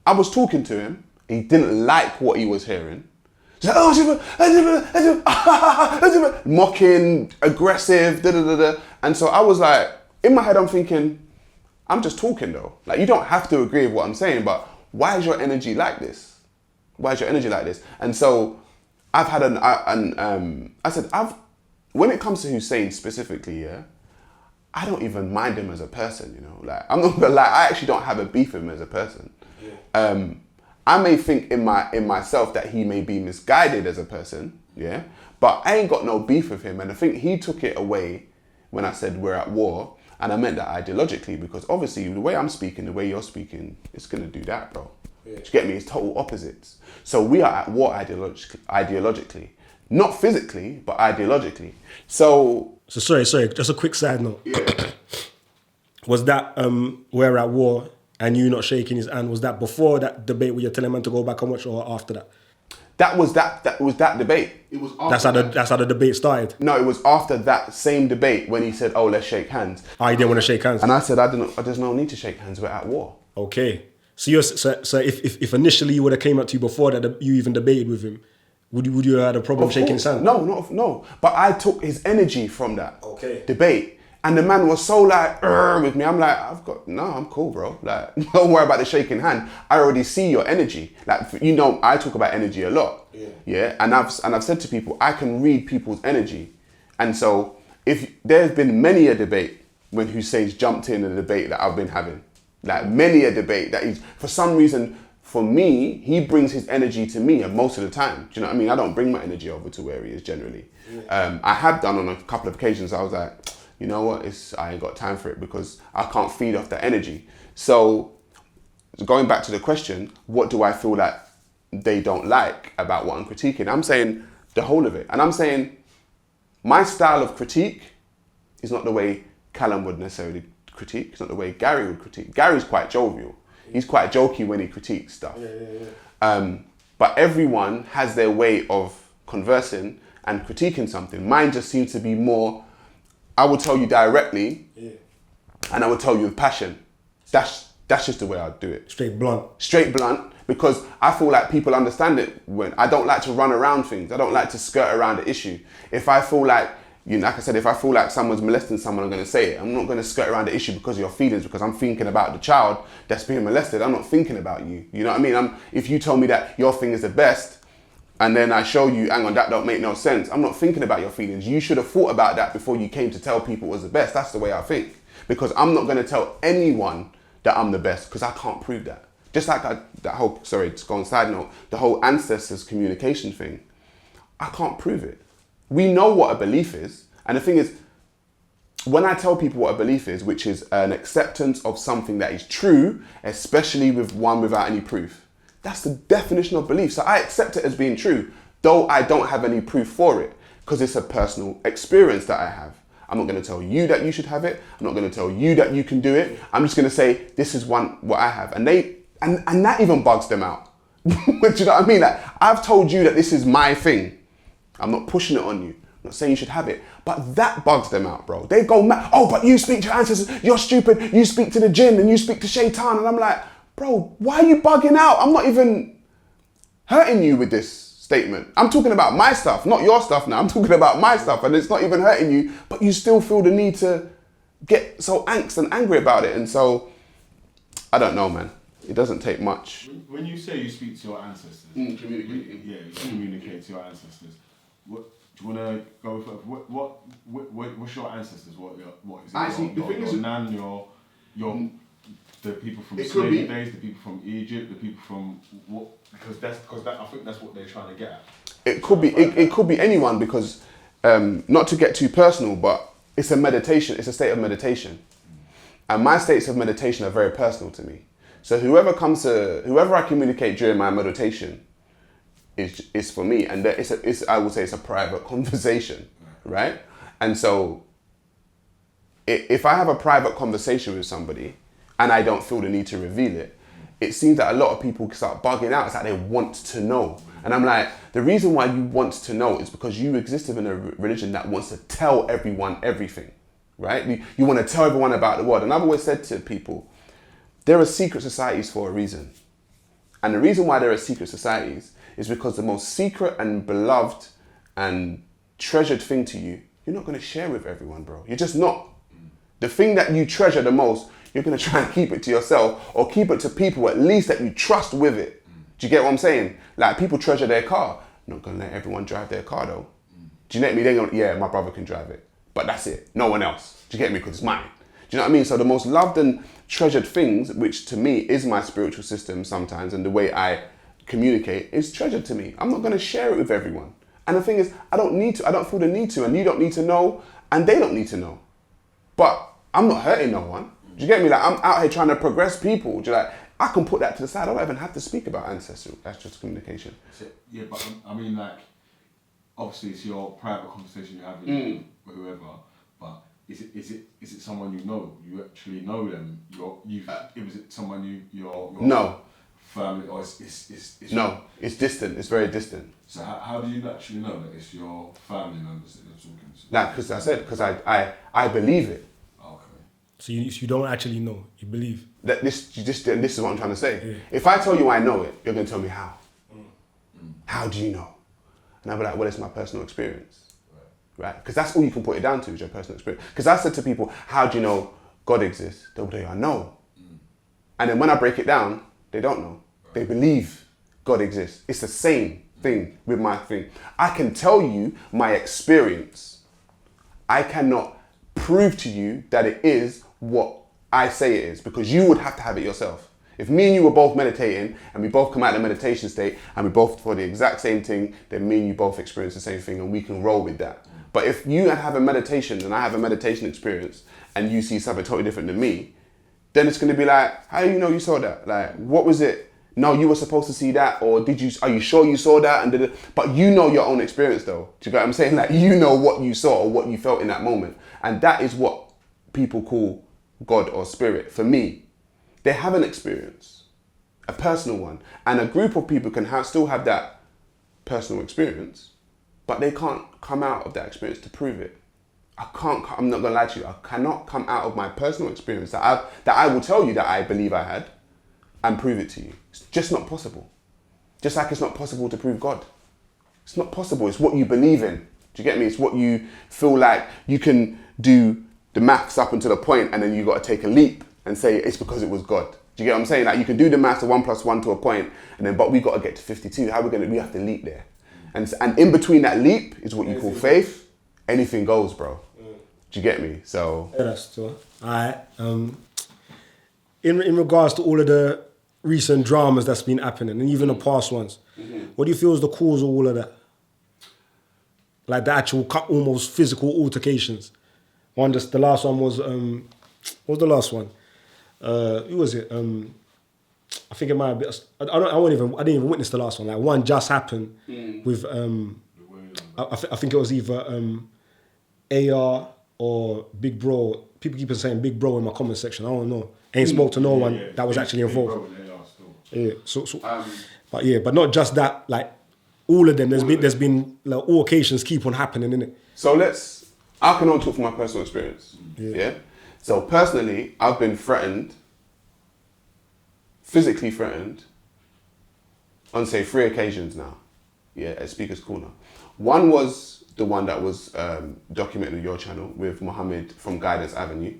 I was talking to him. He didn't like what he was hearing. He's like, mocking, aggressive, And so I was like, in my head, I'm thinking, I'm just talking though. Like, you don't have to agree with what I'm saying, but why is your energy like this? And so I've had when it comes to Hussein specifically, I don't even mind him as a person, you know. Like, I'm not gonna lie, I actually don't have a beef with him as a person. Yeah. I may think in myself that he may be misguided as a person, but I ain't got no beef with him. And I think he took it away when I said we're at war, and I meant that ideologically, because obviously the way I'm speaking, the way you're speaking, it's gonna do that, bro. Yeah. Do you get me? It's total opposites. So we are at war ideologically. Not physically, but ideologically. So sorry, just a quick side note. Yeah. Was that we're at war and you not shaking his hand, was that before that debate where you're telling him to go back and watch, or after that? That was that debate. It was after that's how the debate started. No, it was after that same debate when he said, "Oh, let's shake hands." Oh, he didn't want to shake hands. And I said, "There's no need to shake hands. We're at war." Okay. So if initially you would have came up to you before that you even debated with him, would you have had a problem shaking his hand? No. But I took his energy from that debate, And the man was so like, with me. I'm like, I'm cool, bro. Like, don't worry about the shaking hand. I already see your energy. Like, I talk about energy a lot. Yeah. And I've said to people, I can read people's energy. And so if there's been many a debate when Hussein's jumped in a debate that I've been having, like many a debate that he's, for some reason, for me, he brings his energy to me most of the time. Do you know what I mean? I don't bring my energy over to where he is generally. I have done on a couple of occasions. I was like, you know what? I ain't got time for it because I can't feed off that energy. So going back to the question, what do I feel like they don't like about what I'm critiquing? I'm saying the whole of it. And I'm saying my style of critique is not the way Callum would necessarily critique. It's not the way Gary would critique. Gary's quite jovial. He's quite jokey when he critiques stuff. But everyone has their way of conversing and critiquing something. Mine just seems to be more, I will tell you directly, and I will tell you with passion. That's just the way I do it. Straight blunt. Straight blunt, because I feel like people understand it. When I don't like to run around things. I don't like to skirt around the issue. If I feel like, like I said, if I feel like someone's molesting someone, I'm going to say it. I'm not going to skirt around the issue because of your feelings, because I'm thinking about the child that's being molested. I'm not thinking about you. You know what I mean? If you tell me that your thing is the best, and then I show you, hang on, that don't make no sense. I'm not thinking about your feelings. You should have thought about that before you came to tell people it was the best. That's the way I think. Because I'm not going to tell anyone that I'm the best, because I can't prove that. Just like sorry, to go on side note, the whole ancestors communication thing, I can't prove it. We know what a belief is. And the thing is, when I tell people what a belief is, which is an acceptance of something that is true, especially with one without any proof, that's the definition of belief. So I accept it as being true, though I don't have any proof for it, because it's a personal experience that I have. I'm not going to tell you that you should have it. I'm not going to tell you that you can do it. I'm just going to say, this is what I have. And that even bugs them out. Do you know what I mean? Like, I've told you that this is my thing. I'm not pushing it on you. I'm not saying you should have it. But that bugs them out, bro. They go mad. Oh, but you speak to your ancestors. You're stupid. You speak to the jinn and you speak to shaitan. And I'm like, bro, why are you bugging out? I'm not even hurting you with this statement. I'm talking about my stuff, not your stuff now. I'm talking about my stuff, and it's not even hurting you, but you still feel the need to get so angst and angry about it. And so, I don't know, man. It doesn't take much. When you say you speak to your ancestors, communicating. Yeah, you communicate to your ancestors. What do you want to go for? What's your ancestors? What is it? I see. The thing is, your nan, your the people from slavery days, the people from Egypt, the people from what? Because I think that's what they're trying to get at. It could be. It could be anyone, because not to get too personal, but it's a meditation. It's a state of meditation, and my states of meditation are very personal to me. So whoever I communicate during my meditation is for me, and I would say it's a private conversation, right? And so if I have a private conversation with somebody and I don't feel the need to reveal it, it seems that a lot of people start bugging out. It's like they want to know. And I'm like, the reason why you want to know is because you exist in a religion that wants to tell everyone everything, right? You want to tell everyone about the world. And I've always said to people, there are secret societies for a reason. And the reason why there are secret societies is because the most secret and beloved and treasured thing to you, you're not going to share with everyone, bro. You're just not. The thing that you treasure the most, you're going to try and keep it to yourself, or keep it to people at least that you trust with it. Do you get what I'm saying? Like, people treasure their car. Not going to let everyone drive their car though. Do you get me? They're going, yeah, my brother can drive it, but that's it. No one else. Do you get me? Because it's mine. Do you know what I mean? So the most loved and treasured things, which to me is my spiritual system sometimes, and the way I communicate, is treasured to me. I'm not going to share it with everyone. And the thing is, I don't need to. I don't feel the need to, and you don't need to know, and they don't need to know. But I'm not hurting no one. Do you get me? Like, I'm out here trying to progress people. Do you like? I can put that to the side. I don't even have to speak about ancestry. That's just communication. Yeah, but I mean, like, obviously it's your private conversation you're having with whoever. But is it someone you know? You actually know them? Is it someone your no family, or it's no? It's distant. It's very distant. So how do you actually know that it's your family members that you're talking to? Like, because I said, because I believe it. Okay. So you don't actually know, you believe. That this is what I'm trying to say. Yeah. If I tell you I know it, you're going to tell me how. How do you know? And I'll be like, well, it's my personal experience. Right. right? Because that's all you can put it down to is your personal experience. Because I said to people, how do you know God exists? They'll be like, I know. And then when I break it down, they don't know. They believe God exists. It's the same thing with my thing. I can tell you my experience. I cannot prove to you that it is what I say it is, because you would have to have it yourself. If me and you were both meditating and we both come out of the meditation state and we both for the exact same thing, then me and you both experience the same thing and we can roll with that. But if you have a meditation and I have a meditation experience and you see something totally different than me, then it's going to be like, how do you know you saw that? Like, what was it? No, you were supposed to see that, or are you sure you saw that? But you know your own experience though. Do you get what I'm saying? Like, you know what you saw or what you felt in that moment. And that is what people call God or spirit. For me, they have an experience, a personal one. And a group of people can still have that personal experience, but they can't come out of that experience to prove it. I'm not gonna lie to you, I cannot come out of my personal experience that I will tell you that I believe I had and prove it to you. It's just not possible. Just like it's not possible to prove God. It's not possible, it's what you believe in. Do you get me? It's what you feel like you can do the maths up until a point and then you gotta take a leap and say it's because it was God. Do you get what I'm saying? Like, you can do the maths of 1 + 1 to a point and then, but we gotta get to 52. How we have to leap there. And in between that leap is what you call faith. Anything goes, bro. Do you get me? So yeah, that's true. Alright. In regards to all of the recent dramas that's been happening and even the past ones, what do you feel is the cause of all of that? Like the actual almost physical altercations. The last one was what was the last one? Who was it? I think it might have been. I didn't even witness the last one. Like, one just happened with I think it was either AR or Big Bro. People keep on saying Big Bro in my comment section. I don't know. Ain't spoke to no one that was actually involved. Yeah. But not just that. Like, all of them. There's been like, altercations keep on happening, innit? So I can only talk from my personal experience. Yeah. So personally, I've been threatened, physically threatened, on say 3 occasions now. Yeah, at Speaker's Corner. One was the one that was documented on your channel with Mohammed from Guidance Avenue.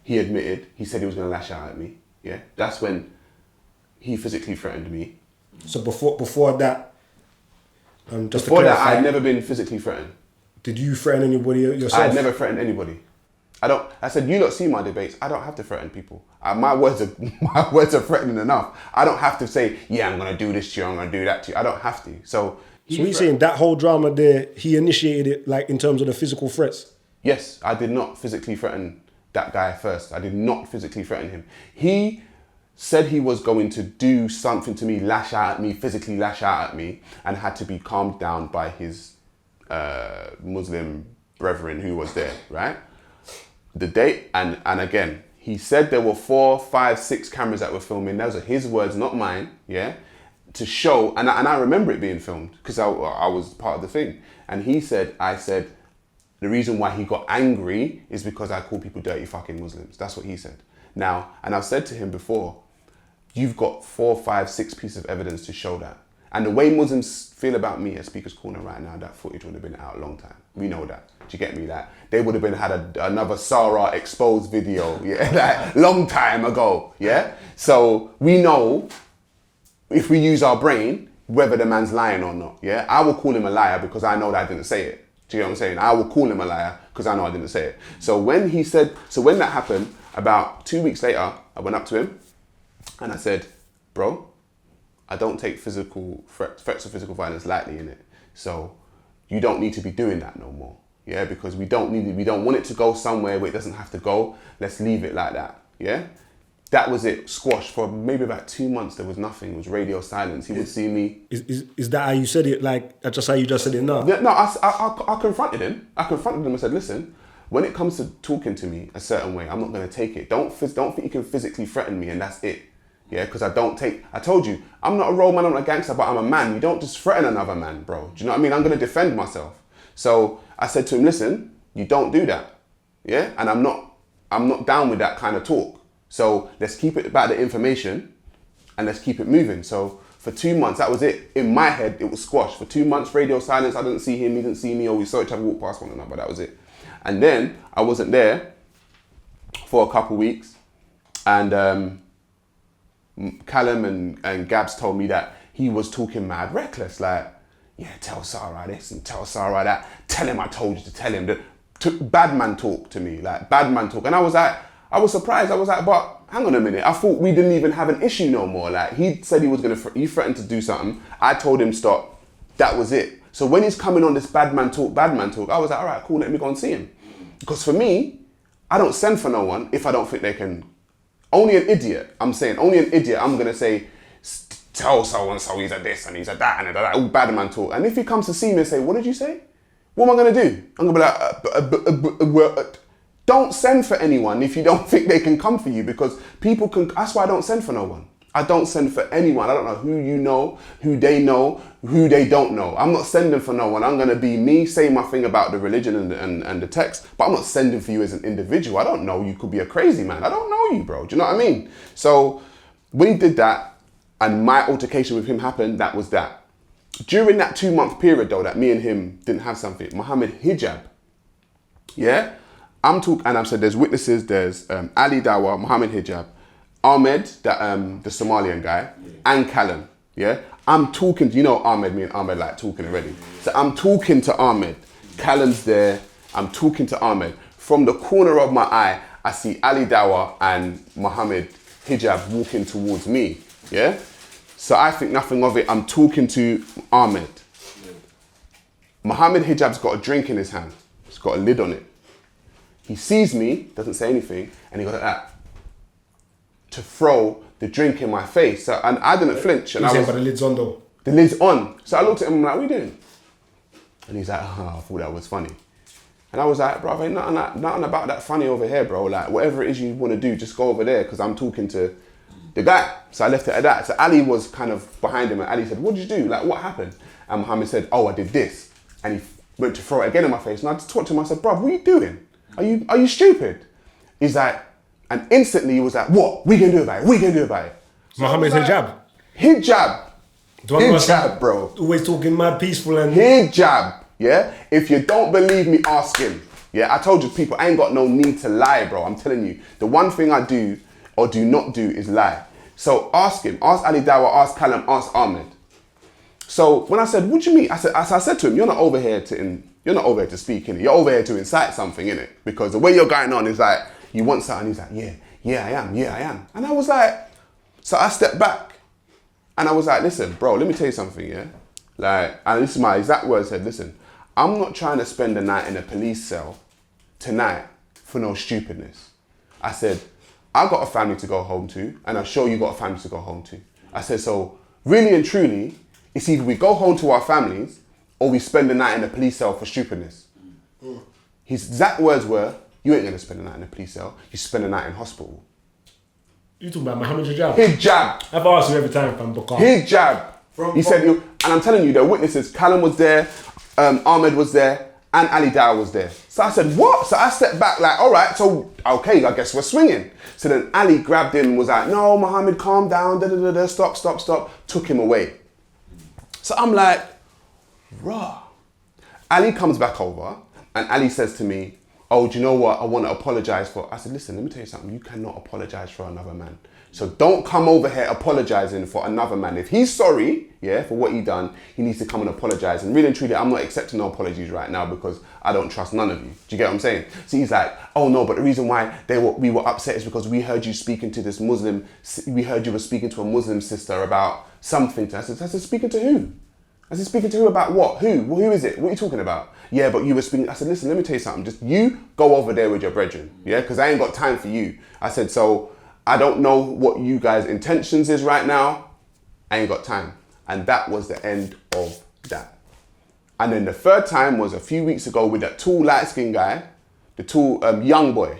He admitted, he said he was going to lash out at me. Yeah, that's when he physically threatened me. So before that, before that, I'd never been physically threatened. Did you threaten anybody yourself? I'd never threatened anybody. I said, you lot see my debates. I don't have to threaten people. My words are threatening enough. I don't have to say, yeah, I'm going to do this to you, I'm going to do that to you. I don't have to. So you're saying that whole drama there, he initiated it, like, in terms of the physical threats? Yes, I did not physically threaten that guy first. I did not physically threaten him. He said he was going to do something to me, lash out at me, physically lash out at me, and had to be calmed down by his Muslim brethren who was there, right? The date, and again, he said there were 4, 5, 6 cameras that were filming. Those are his words, not mine, yeah? To show, and I remember it being filmed because I was part of the thing. And I said, the reason why he got angry is because I call people dirty fucking Muslims. That's what he said. Now, and I've said to him before, you've got 4, 5, 6 pieces of evidence to show that. And the way Muslims feel about me at Speaker's Corner right now, that footage would have been out a long time. We know that. Do you get me? That they would have had another SaRa exposed video, yeah, like long time ago, yeah. So we know if we use our brain whether the man's lying or not, yeah. I will call him a liar because I know that I didn't say it. Do you know what I'm saying? I will call him a liar because I know I didn't say it. So when that happened, about 2 weeks later, I went up to him and I said, bro, I don't take physical threats of physical violence lightly in it. So you don't need to be doing that no more. Yeah, because we don't want it to go somewhere where it doesn't have to go. Let's leave it like that. Yeah? That was it. Squashed for maybe about 2 months. There was nothing. It was radio silence. He would see me. Is that how you said it? Like, that's just how you just said it now? Yeah, no, I confronted him. I confronted him and said, listen, when it comes to talking to me a certain way, I'm not going to take it. Don't think you can physically threaten me and that's it. Yeah, because I told you, I'm not a role man, I'm not a gangster, but I'm a man. You don't just threaten another man, bro. Do you know what I mean? I'm going to defend myself. So I said to him, listen, you don't do that. Yeah, and I'm not down with that kind of talk. So let's keep it about the information and let's keep it moving. So For 2 months, that was it. In my head, it was squashed. For 2 months, radio silence. I didn't see him, he didn't see me, or we saw each other walk past one another. That was it. And then I wasn't there for a couple weeks, and Callum and Gabs told me that he was talking mad reckless, like, yeah, tell SaRa this and tell SaRa that. Tell him I told you to tell him. Bad man talk to me, like bad man talk. And I was surprised. I was like, but hang on a minute. I thought we didn't even have an issue no more. Like, he said he threatened to do something. I told him stop. That was it. So when he's coming on this bad man talk, I was like, all right, cool, let me go and see him. Because for me, I don't send for no one if I don't think they can. Only an idiot, I'm saying, only an idiot, I'm going to say, tell so-and-so he's a this and he's a that and a that, all bad man talk. And if he comes to see me and say, what did you say? What am I going to do? I'm going to be like, don't send for anyone if you don't think they can come for you, because people can, that's why I don't send for no one. I don't send for anyone. I don't know who you know, who they don't know. I'm not sending for no one. I'm going to be me, say my thing about the religion and the text, but I'm not sending for you as an individual. I don't know. You could be a crazy man. I don't know you, bro. Do you know what I mean? So when he did that and my altercation with him happened, that was that. During that 2 month period though, that me and him didn't have something, Muhammad Hijab, yeah? I'm talking, and I've said there's witnesses, there's Ali Dawa, Muhammad Hijab, Ahmed, the Somalian guy, and Callum, yeah? I'm talking, you know Ahmed, me and Ahmed like talking already. So I'm talking to Ahmed, Callum's there, I'm talking to Ahmed. From the corner of my eye, I see Ali Dawa and Muhammad Hijab walking towards me, yeah? So I think nothing of it, I'm talking to Ahmed. Muhammad Hijab's got a drink in his hand, it's got a lid on it. He sees me, doesn't say anything, and he goes like that to throw the drink in my face. So, and I didn't flinch. And but the lid's on though. The lid's on. So I looked at him, I'm like, what are you doing? And he's like, oh, I thought that was funny. And I was like, bro, ain't nothing about that funny over here, bro. Like, whatever it is you want to do, just go over there, because I'm talking to the guy. So I left it at that. So Ali was kind of behind him, and Ali said, what did you do? Like, what happened? And Muhammad said, oh, I did this. And he went to throw it again in my face. And I just talked to him, I said, bro, what are you doing? Are you stupid? He's like, and instantly he was like, what? We can do about it. We can do about it. So Muhammad Hijab. Hijab, bro. Always talking mad peaceful and... Hijab, yeah? If you don't believe me, ask him. Yeah, I told you people, I ain't got no need to lie, bro. I'm telling you. The one thing I do or do not do is lie. So ask him. Ask Ali Dawa, ask Callum, ask Ahmed. So when I said, what do you mean? I said to him, you're not over here to speak, innit? You're over here to incite something, innit? Because the way you're going on is like, you want something, he's like, yeah, I am. And I was like, so I stepped back and I was like, listen, bro, let me tell you something, yeah? Like, and this is my exact words, said, listen, I'm not trying to spend the night in a police cell tonight for no stupidness. I said, I've got a family to go home to, and I'm sure you got a family to go home to. I said, so really and truly, it's either we go home to our families or we spend the night in a police cell for stupidness. His exact words were, you ain't gonna spend the night in a police cell, you spend the night in hospital. You talking about Muhammad Hijab? Hijab. I've asked you every time if I'm Bukar. Hijab. He said, and I'm telling you, there were witnesses. Callum was there, Ahmed was there, and Ali Dawa was there. So I said, what? So I stepped back like, all right, so, okay, I guess we're swinging. So then Ali grabbed him and was like, no, Muhammad, calm down, stop, took him away. So I'm like, rah. Ali comes back over and Ali says to me, oh, do you know what? I want to apologize for. I said, listen, let me tell you something. You cannot apologize for another man. So don't come over here apologizing for another man. If he's sorry, yeah, for what he done, he needs to come and apologize. And really and truly, I'm not accepting no apologies right now because I don't trust none of you. Do you get what I'm saying? So he's like, oh no, but the reason why we were upset is because we heard you speaking to this Muslim, we heard you were speaking to a Muslim sister about something. I said, speaking to who? I said, speaking to who about what? Who? Well, who is it? What are you talking about? Yeah, but you were speaking. I said, listen, let me tell you something. Just you go over there with your brethren, yeah? Because I ain't got time for you. I said, so I don't know what you guys' intentions is right now. I ain't got time. And that was the end of that. And then the third time was a few weeks ago with that tall light-skinned guy, the tall young boy,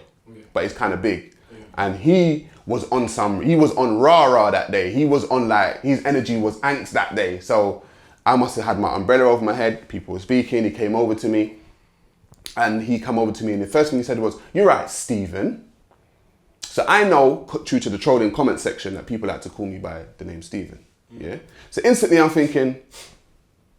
but he's kind of big. And he was on rah-rah that day. He was on like, his energy was angst that day. So I must have had my umbrella over my head. People were speaking. He came over to me. And he come over to me and the first thing he said was, you're right, Stephen. So I know, due to the trolling comment section, that people like to call me by the name Stephen. Yeah. So instantly I'm thinking,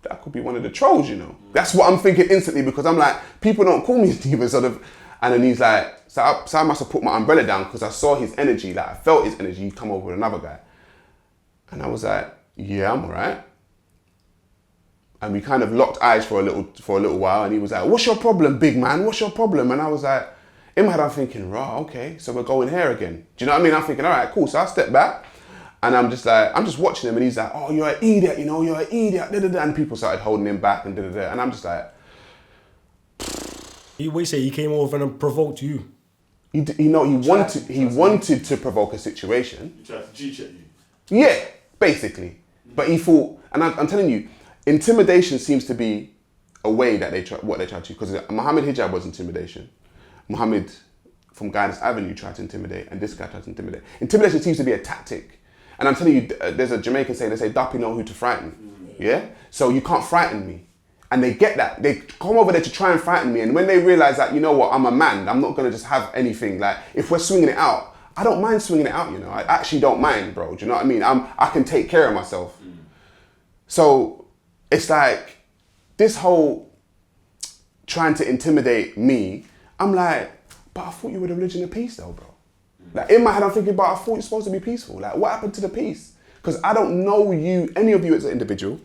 that could be one of the trolls, you know. That's what I'm thinking instantly, because I'm like, people don't call me Stephen, sort of. And then he's like, so I must have put my umbrella down because I saw his energy, like I felt his energy. He'd come over with another guy. And I was like, yeah, I'm all right. And we kind of locked eyes for a little while. And he was like, what's your problem, big man? What's your problem? And I was like, in my head, I'm thinking, raw, okay, so we're going here again. Do you know what I mean? I'm thinking, all right, cool. So I step back and I'm just watching him, and he's like, oh, you're an idiot, you know, you're an idiot. Da, da, da. And people started holding him back and da, da, da. And I'm just like, What you say? He came over and provoked you. he wanted to provoke a situation. He tried to G-check you. Yeah, basically. But he thought, and I'm telling you, intimidation seems to be a way that they try to, because Muhammad Hijab was intimidation. Muhammad from Guidance Avenue tried to intimidate, and this guy tried to intimidate. Intimidation seems to be a tactic. And I'm telling you, there's a Jamaican saying, they say, Dappy know who to frighten. Yeah? So you can't frighten me. And they get that. They come over there to try and frighten me. And when they realize that, you know what, I'm a man, I'm not going to just have anything. Like, if we're swinging it out, I don't mind swinging it out, you know. I actually don't mind, bro. Do you know what I mean? I can take care of myself. So it's like, this whole trying to intimidate me, I'm like, but I thought you were the religion of peace though, bro. Like, in my head, I'm thinking, but I thought you're supposed to be peaceful. Like, what happened to the peace? Because I don't know any of you as an individual.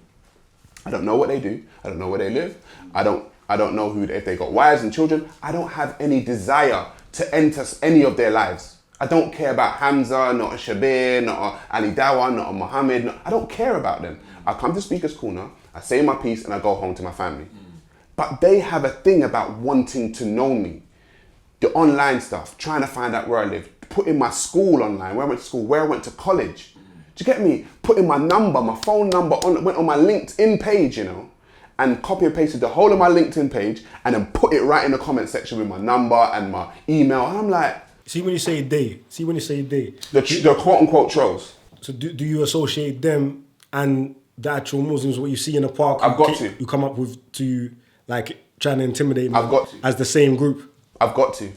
I don't know what they do. I don't know where they live. I don't know if they got wives and children. I don't have any desire to enter any of their lives. I don't care about Hamza, not a Shabir, not a Ali Dawa, not a Muhammad. I don't care about them. I come to Speaker's Corner, I say my piece, and I go home to my family. But they have a thing about wanting to know me. The online stuff, trying to find out where I live, putting my school online, where I went to school, where I went to college. Do you get me? Putting my number, my phone number went on my LinkedIn page, you know, and copy and pasted the whole of my LinkedIn page and then put it right in the comment section with my number and my email. And I'm like... See when you say they. The quote unquote trolls. So do you associate them and the actual Muslims, what you see in the park? I've got to. You come up with to like trying to intimidate them. I've got to. As the same group. I've got to.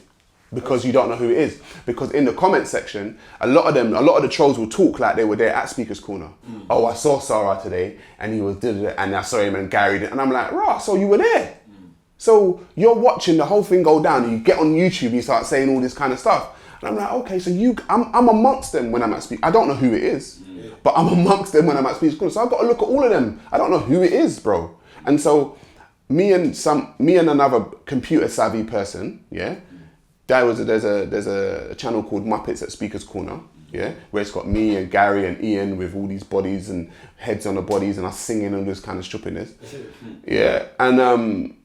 Because you don't know who it is. Because in the comment section, a lot of the trolls will talk like they were there at Speaker's Corner. Oh, I saw SaRa today, and he was and I saw him and Gary did, and I'm like, rah, so you were there. So you're watching the whole thing go down, and you get on YouTube, and you start saying all this kind of stuff. And I'm like, okay, so I'm amongst them when I'm at I don't know who it is, but I'm amongst them when I'm at Speaker's Corner. So I've got to look at all of them. I don't know who it is, bro. And so me and another computer savvy person, yeah. There's a channel called Muppets at Speaker's Corner, yeah, where it's got me and Gary and Ian with all these bodies and heads on the bodies and us singing and this kind of stupidness. Yeah, and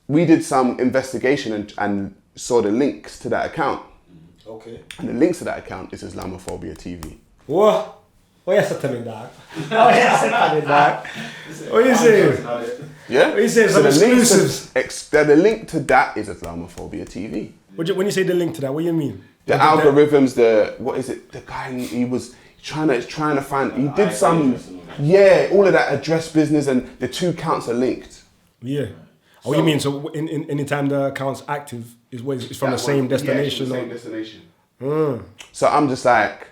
we did some investigation and saw the links to that account. Okay. And the links to that account is Islamophobia TV. What? What you saying, dog? What you saying? Yeah? What you saying? Some exclusives. The link to that is Islamophobia TV. When you say the link to that, what do you mean? The algorithms, what is it? The guy, he was trying to find, he did some, yeah, all of that address business, and the two accounts are linked. Yeah. What you mean? So in any time the account's active, it's from the same destination? Yeah, from the same destination. So I'm just like,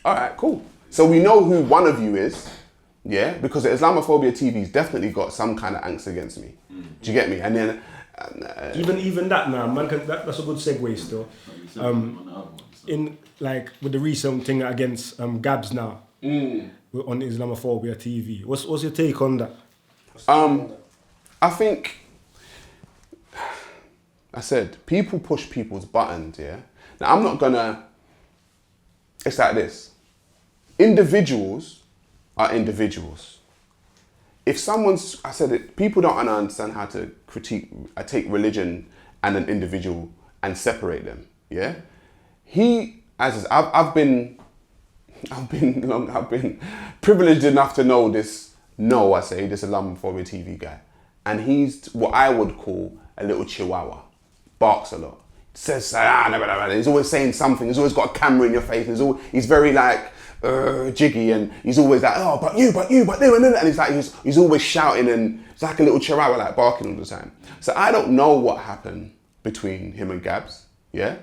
all right, cool. So we know who one of you is, yeah, because the Islamophobia TV's definitely got some kind of angst against me. Do you get me? And then even that now, man, that's a good segue still. In like with the recent thing against Gabs now on Islamophobia TV, what's your take on that? I think I said people push people's buttons. Yeah. Now I'm not gonna. It's like this. Individuals are individuals. If someone's, I said it, people don't understand how to take religion and an individual and separate them. Yeah, I've been privileged enough to know this Islamophobia TV guy, and he's what I would call a little chihuahua, barks a lot, says he's always saying something. He's always got a camera in your face. He's very like. Jiggy, and he's always like, oh, but you, and he's like, he's always shouting, and it's like a little chihuahua, like barking all the time. So I don't know what happened between him and Gabs, yeah?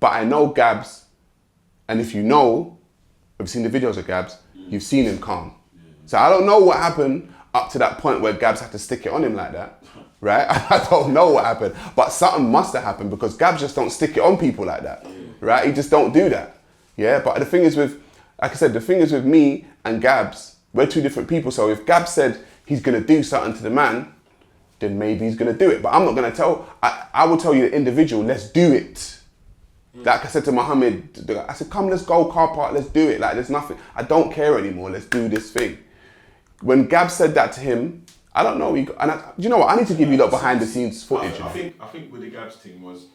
But I know Gabs, and if you know, I've seen the videos of Gabs, You've seen him calm. So I don't know what happened up to that point where Gabs had to stick it on him like that, right? I don't know what happened, but something must have happened because Gabs just don't stick it on people like that, right? He just don't do that, yeah? But the thing is with, like I said, the thing is with me and Gabs, we're two different people. So if Gabs said he's gonna do something to the man, then maybe he's gonna do it. But I'm not gonna tell, I will tell you the individual, let's do it. Like I said to Mohammed, I said, come, let's go car park, let's do it. Like there's nothing, I don't care anymore, let's do this thing. When Gab said that to him, I don't know, you know what, I need to give you lot behind the scenes footage. I think with the Gabs thing was,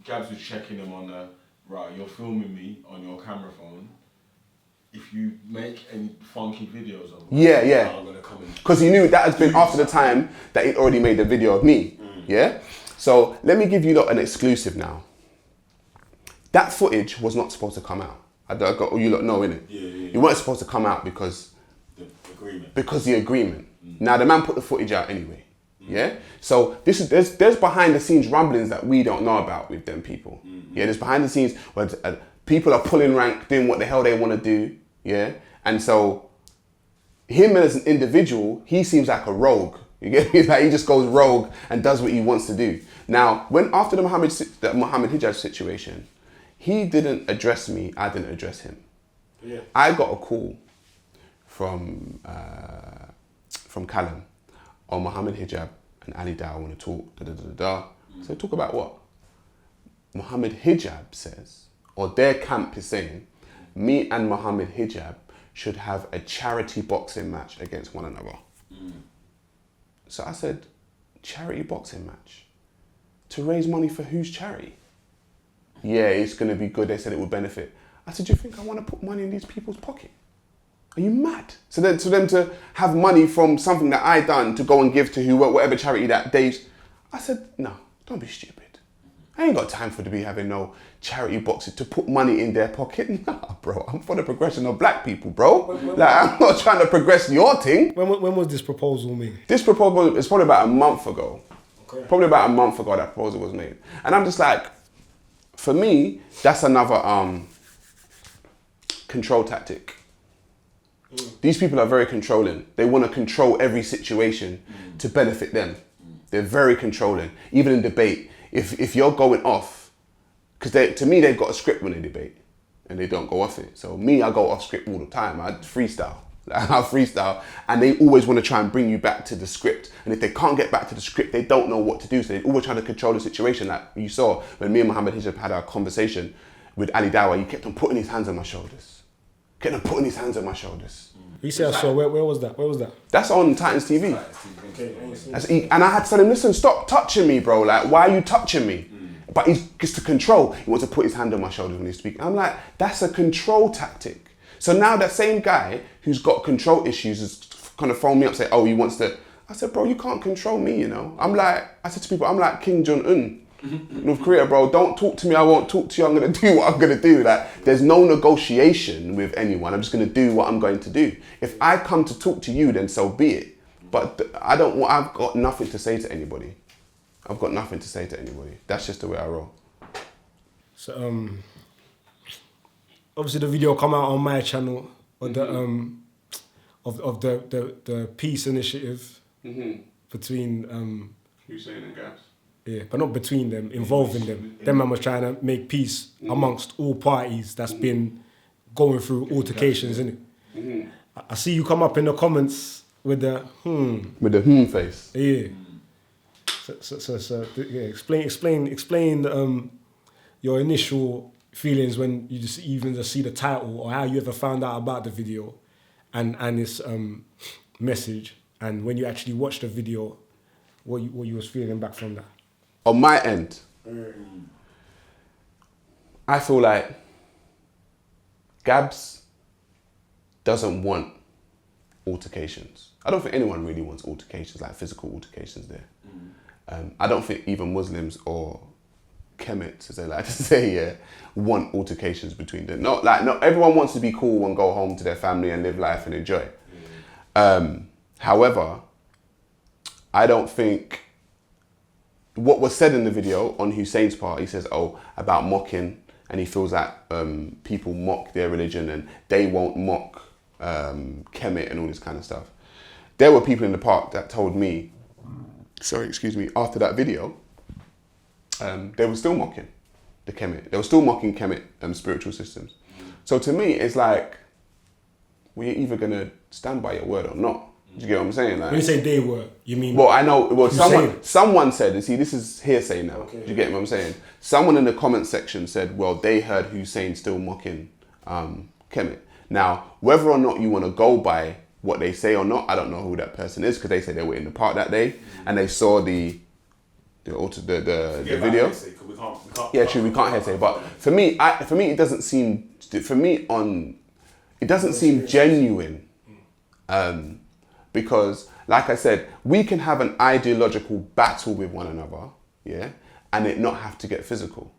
Gabs was checking him on the, right, you're filming me on your camera phone. If you make any funky videos of me, I'm gonna come in. Because he knew that has been after the time that he'd already made the video of me, yeah? So let me give you lot an exclusive now. That footage was not supposed to come out. I got you lot know, innit? You weren't supposed to come out because the agreement. Now the man put the footage out anyway. Yeah? So there's behind the scenes rumblings that we don't know about with them people. Yeah, there's behind the scenes where people are pulling rank, doing what the hell they want to do. Yeah? And so him as an individual, he seems like a rogue. You get me? Like he just goes rogue and does what he wants to do. Now, after the Mohammed Hijab situation, he didn't address me, I didn't address him. Yeah. I got a call from Callum on Mohammed Hijab and Ali Dow want to talk, So talk about what? Mohammed Hijab says, or their camp is saying, me and Mohammed Hijab should have a charity boxing match against one another. So I said, charity boxing match? To raise money for whose charity? Yeah, it's going to be good. They said it would benefit. I said, do you think I want to put money in these people's pocket? Are you mad? So then, to them to have money from something that I done to go and give to whatever charity that day. I said, no, don't be stupid. I ain't got time for to be having no charity boxes to put money in their pocket. Nah, bro, I'm for the progression of black people, bro. I'm not trying to progress your thing. When was this proposal made? This proposal is probably about a month ago. Okay. Probably about a month ago that proposal was made. And I'm just like, for me, that's another control tactic. These people are very controlling. They want to control every situation to benefit them. They're very controlling. Even in debate, if you're going off, because to me they've got a script when they debate, and they don't go off it. So me, I go off script all the time. I freestyle. I freestyle, and they always want to try and bring you back to the script. And if they can't get back to the script, they don't know what to do. So they always try to control the situation. Like you saw when me and Mohammed Hijab had our conversation with Ali Dawa, he kept on putting his hands on my shoulders. Kept on putting his hands on my shoulders. He said, so where was that? Where was that? That's on Titans TV. And I had to tell him, listen, stop touching me, bro. Like, why are you touching me? But he's just to control. He wants to put his hand on my shoulders when he's speaking. I'm like, that's a control tactic. So now that same guy who's got control issues is kind of phoned me up, say, oh, he wants to. I said, bro, you can't control me, you know. I said to people, I'm like Kim Jong-un. North Korea, bro, don't talk to me, I won't talk to you, I'm gonna do what I'm gonna do. Like, there's no negotiation with anyone, I'm just gonna do what I'm going to do. If I come to talk to you, then so be it. But I've got nothing to say to anybody. I've got nothing to say to anybody. That's just the way I roll. So, obviously the video come out on my channel, on the, of the peace initiative between... Hussein and Gabs. Yeah, but not between them, involving them. Them man was trying to make peace amongst all parties that's been going through altercations, innit? I see you come up in the comments with the With the face. Yeah. So yeah, explain your initial feelings when you just see the title, or how you ever found out about the video and its message, and when you actually watched the video, what you was feeling back from that. On my end, I feel like Gabs doesn't want altercations. I don't think anyone really wants altercations, like physical altercations there. I don't think even Muslims or Kemits, as they like to say, want altercations between them. Not everyone wants to be cool and go home to their family and live life and enjoy. However, I don't think what was said in the video on Hussein's part, he says, about mocking, and he feels that people mock their religion and they won't mock Kemet and all this kind of stuff. There were people in the park that told me, after that video, they were still mocking the Kemet. They were still mocking Kemet spiritual systems. So to me, it's like, well, you're either going to stand by your word or not. Do you get what I'm saying? Like, when you say they were, you mean? Well, I know. Well, someone said, and see, this is hearsay now. Okay. Do you get what I'm saying? Someone in the comment section said, well, they heard Hussein still mocking Kemet. Now, whether or not you want to go by what they say or not, I don't know who that person is, because they said they were in the park that day and they saw the video. Hearsay, we can't, yeah, true. We can't hearsay, but for me, it doesn't seem. It doesn't seem genuine. Because, like I said, we can have an ideological battle with one another, yeah, and it not have to get physical.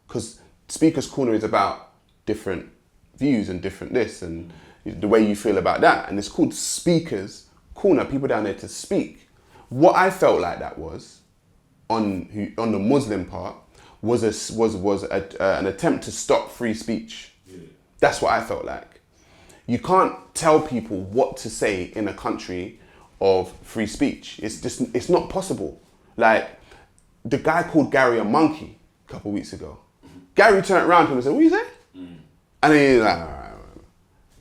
Because Speaker's Corner is about different views and different this and the way you feel about that. And it's called Speaker's Corner, people down there to speak. What I felt like that was, on the Muslim part, was an attempt to stop free speech. Yeah. That's what I felt like. You can't tell people what to say in a country of free speech. It's not possible. Like, the guy called Gary a monkey a couple of weeks ago. Gary turned around to him and said, what you say? And then he's like,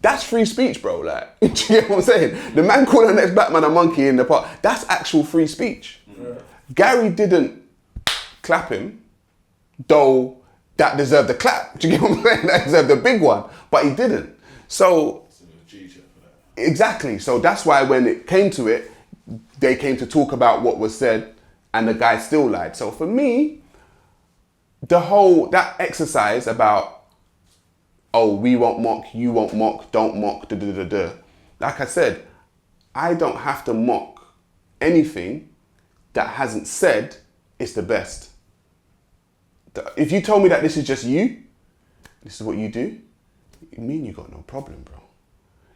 that's free speech, bro. Like, do you get what I'm saying? The man called the next black man a monkey in the park. That's actual free speech. Gary didn't clap him, though that deserved a clap. Do you get what I'm saying? That deserved a big one, but he didn't. So, exactly. So that's why when it came to it, they came to talk about what was said and the guy still lied. So for me, that exercise about, oh, we won't mock, you won't mock, don't mock, like I said, I don't have to mock anything that hasn't said it's the best. If you told me that this is just you, this is what you do, you mean you got no problem, bro.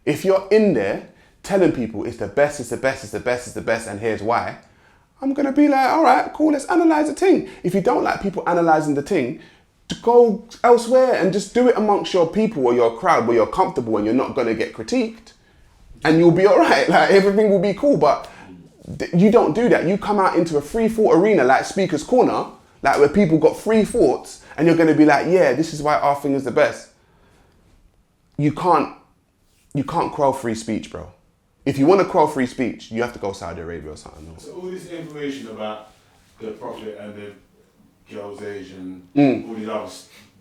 If you're in there telling people it's the best, it's the best, it's the best, it's the best, and here's why, I'm gonna be like, all right, cool, let's analyze the thing. If you don't like people analyzing the thing, to go elsewhere and just do it amongst your people or your crowd where you're comfortable and you're not gonna get critiqued, and you'll be all right. Like, everything will be cool. But you don't do that. You come out into a free thought arena like Speaker's Corner, like where people got free thoughts, and you're gonna be like, yeah, this is why our thing is the best. You can't quell free speech, bro. If you want to quell free speech, you have to go Saudi Arabia or something. No? So all this information about the Prophet and the girl's age and all these other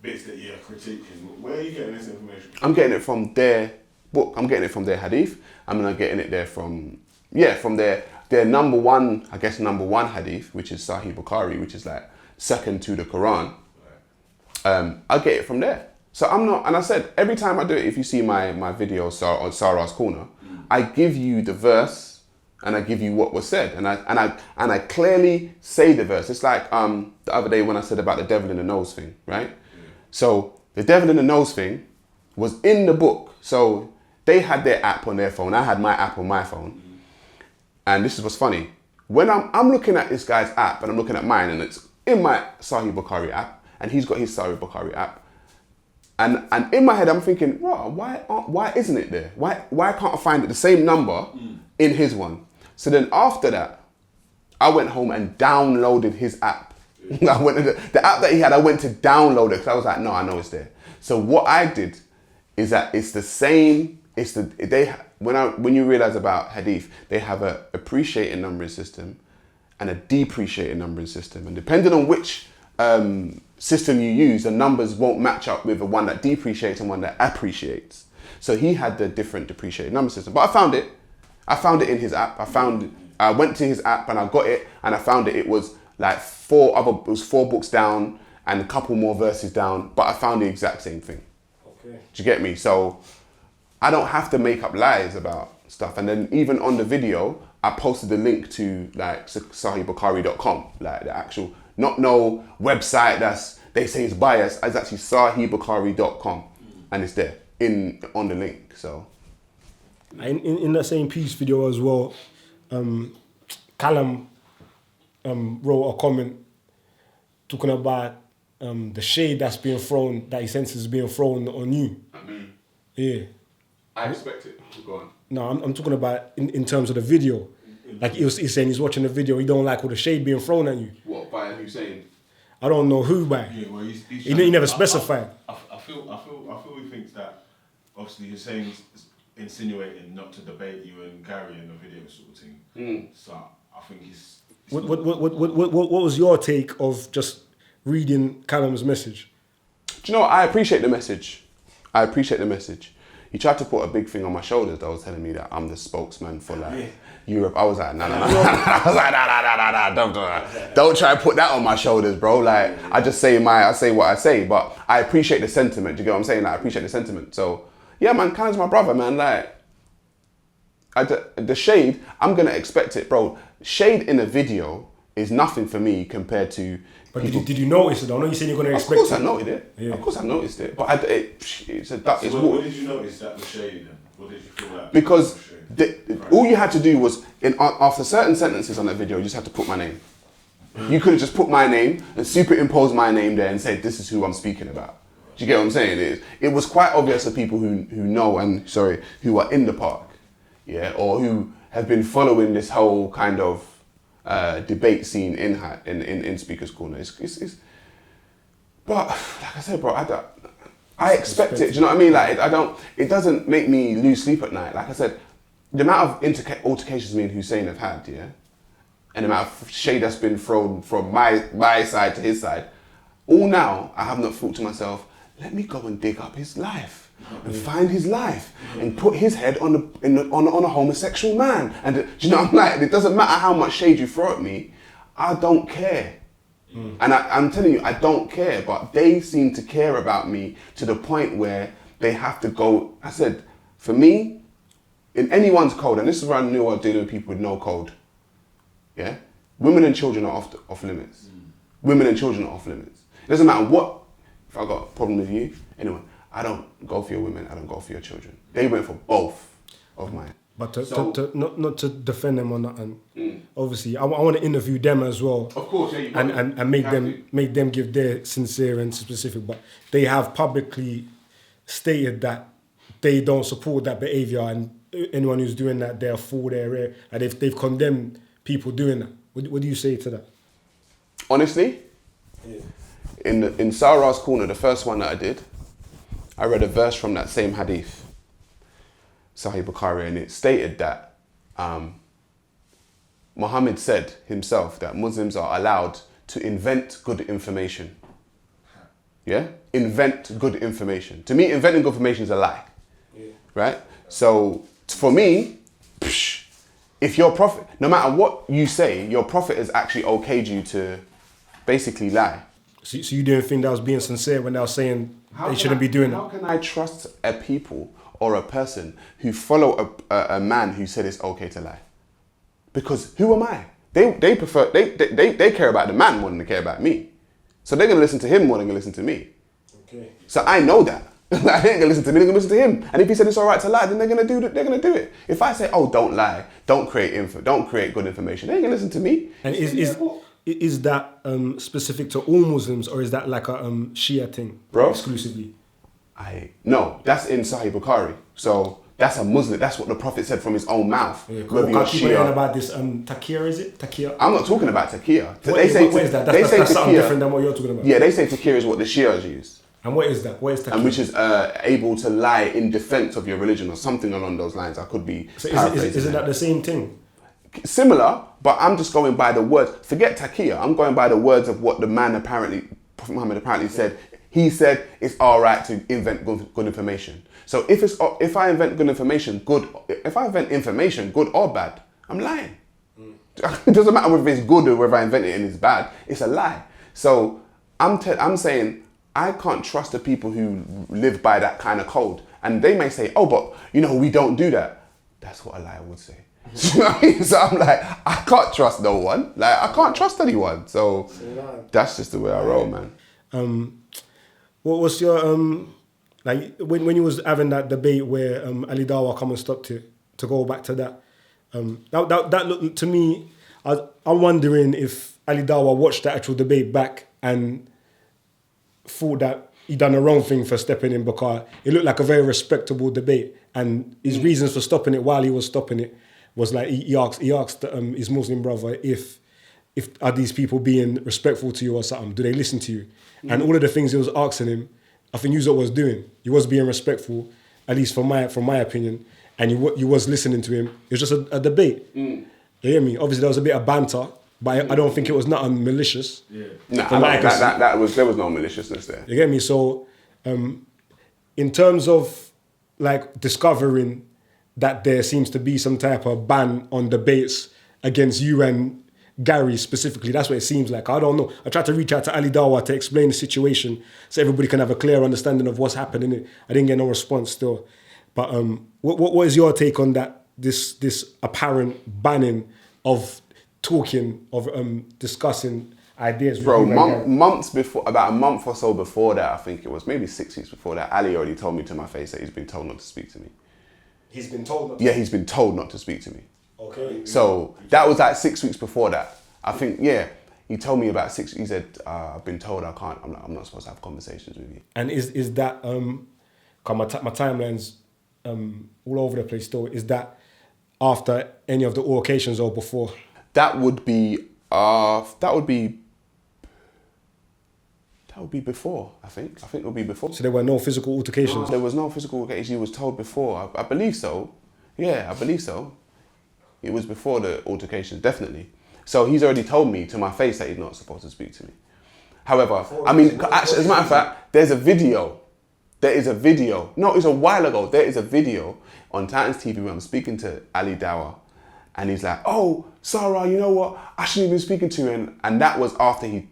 bits that you're critiquing, where are you getting this information from? I'm getting it from their book. I'm getting it from their hadith. I'm not getting it there from their number one hadith, which is Sahih Bukhari, which is like second to the Quran. Right. I get it from there. So I'm not, and I said, every time I do it, if you see my video on SaRa's Corner, I give you the verse and I give you what was said. And I clearly say the verse. It's like the other day when I said about the devil in the nose thing, right? Yeah. So the devil in the nose thing was in the book. So they had their app on their phone. I had my app on my phone. And this is what's funny. When I'm looking at this guy's app and I'm looking at mine and it's in my Sahih Bukhari app and he's got his Sahih Bukhari app. And in my head, I'm thinking, wow, why isn't it there? Why can't I find it the same number in his one? So then after that, I went home and downloaded his app. I went to the app that he had. I went to download it because I was like, no, I know it's there. So what I did is that it's the same. When you realize about hadith, they have a appreciating numbering system and a depreciating numbering system, and depending on which system you use, the numbers won't match up with the one that depreciates and one that appreciates. So he had the different depreciating number system. But I found it in his app. I went to his app and I got it and I found it. It was like four books down and a couple more verses down, but I found the exact same thing. Okay. Do you get me? So I don't have to make up lies about stuff. And then even on the video, I posted the link to like sahihbukhari.com, like the actual, not no website they say it's biased. It's actually sahihbukhari.com and it's there on the link. So in that same piece video as well, Callum wrote a comment talking about the shade that's being thrown, that he senses being thrown on you. Yeah. I expect it. Go on. No, I'm talking about in terms of the video. Like he's saying he's watching the video, he don't like all the shade being thrown at you. What, by Hussein? I don't know who by. Yeah, well, he's He never specified. I feel he thinks that obviously Hussein's insinuating not to debate you and Gary in the video sort of thing. So I think he's What was your take of just reading Callum's message? Do you know what? I appreciate the message. He tried to put a big thing on my shoulders that was telling me that I'm the spokesman for like Europe. I was like, no. I was like, nah, don't try to put that on my shoulders, bro. Like, I say what I say, but I appreciate the sentiment. Do you get what I'm saying? Like, I appreciate the sentiment. So, yeah, man, Callum's my brother, man. Like, the shade, I'm gonna expect it, bro. Shade in a video is nothing for me compared to. But did you notice it? I know you said you're gonna expect it. Of course, I noticed it. Yeah. Of course, I noticed it. But what did you notice that was shady then? What did you feel like? Because all you had to do was, after certain sentences on that video, you just had to put my name. You could have just put my name and superimpose my name there and said, this is who I'm speaking about. Do you get what I'm saying? It was quite obvious to people who know and, who are in the park, yeah, or who have been following this whole kind of debate scene in Speaker's Corner. But like I said, bro, I expect it. Do you know what I mean? Like it doesn't make me lose sleep at night. Like I said, the amount of altercations me and Hussein have had, yeah, and the amount of shade that's been thrown from my side to his side, all now I have not thought to myself, let me go and dig up his life and find his life and put his head on a homosexual man. And do you know what I'm like? It doesn't matter how much shade you throw at me, I don't care. And I'm telling you, I don't care, but they seem to care about me to the point where they have to go. I said, for me, in anyone's code, and this is where I knew I was dealing with people with no code, yeah? Women and children are off limits. Women and children are off limits. It doesn't matter if I got a problem with you, anyway, I don't go for your women, I don't go for your children. They went for both of mine. But not to defend them or not, and obviously I want to interview them as well. Of course, yeah. And make them give their sincere and specific. But they have publicly stated that they don't support that behaviour, and anyone who's doing that, they're for their and they've condemned people doing that. What do you say to that? Honestly, in SaRa's Corner, the first one that I did, I read a verse from that same hadith, Sahih Bukhari, and it stated that Muhammad said himself that Muslims are allowed to invent good information. Yeah? Invent good information. To me, inventing good information is a lie. Yeah. Right? So, for me, if your prophet, no matter what you say, your prophet has actually okayed you to basically lie. So you didn't think that was being sincere when they were saying they shouldn't be doing that? How can I trust a people or a person who follow a man who said it's okay to lie? Because who am I? They care about the man more than they care about me. So they're going to listen to him more than they're going to listen to me. Okay. So I know that. They ain't going to listen to me, they're going to listen to him. And if he said it's all right to lie, then they're going to do it. If I say, oh, don't lie, don't create good information, they ain't going to listen to me. And is that specific to all Muslims, or is that like a Shia thing, bro? Exclusively? No, that's in Sahih Bukhari. So that's a Muslim. That's what the Prophet said from his own mouth. Yeah, whether you're Shia about this taqiyya, is it taqiyya? I'm not talking about taqiyya. What is that? That's something different than what you're talking about. Yeah, they say taqiyya is what the Shias use. And what is that? What is taqiyya? And which is able to lie in defense of your religion or something along those lines. I could be paraphrasing. Isn't that the same thing? Similar, but I'm just going by the words. Forget taqiyya. I'm going by the words of what the man Prophet Muhammad apparently said. He said it's all right to invent good information. So if I invent good information, good or bad, I'm lying. It doesn't matter whether it's good or whether I invent it and it's bad. It's a lie. So I'm saying I can't trust the people who live by that kind of code. And they may say, oh, but we don't do that. That's what a liar would say. So I'm like, I can't trust no one. Like, I can't trust anyone. So that's just the way I roll, man. What was your like when you was having that debate where Ali Dawa come and stopped it, to go back to that? That looked to me. I'm wondering if Ali Dawa watched the actual debate back and thought that he done the wrong thing for stepping in, because it looked like a very respectable debate, and his reasons for stopping it while he was stopping it was like he asked his Muslim brother if are these people being respectful to you or something? Do they listen to you? And all of the things he was asking him, I think you was doing. He was being respectful, at least from my opinion, and you was listening to him. It was just a debate. You hear me? Obviously there was a bit of banter, but I don't think it was nothing malicious. Yeah. Nah, there was no maliciousness there. You get me? So, in terms of like discovering that there seems to be some type of ban on debates against you and Gary specifically, that's what it seems like. I don't know. I tried to reach out to Ali Dawa to explain the situation so everybody can have a clear understanding of what's happening. I didn't get no response still. But what is your take on that? This apparent banning of talking, of discussing ideas. Bro, months before, about a month or so before that, I think it was, maybe 6 weeks before that, Ali already told me to my face that he's been told not to speak to me. He's been told not to? Yeah, he's been told not to speak to me. Okay. So that was like 6 weeks before that. I think, yeah, he told me about he said, I've been told I'm not supposed to have conversations with you. And is that, cause my timeline's all over the place still, is that after any of the occasions or before? That would be before, I think. I think it would be before. So there were no physical altercations? There was no physical altercation. He was told before. I believe so. Yeah, I believe so. It was before the altercations, definitely. So he's already told me to my face that he's not supposed to speak to me. However, I mean, actually, as a matter of fact, there's a video. There is a video. No, it was a while ago. There is a video on Titans TV where I'm speaking to Ali Dawa, and he's like, "Oh, SaRa, you know what? I shouldn't have been speaking to you." And that was after he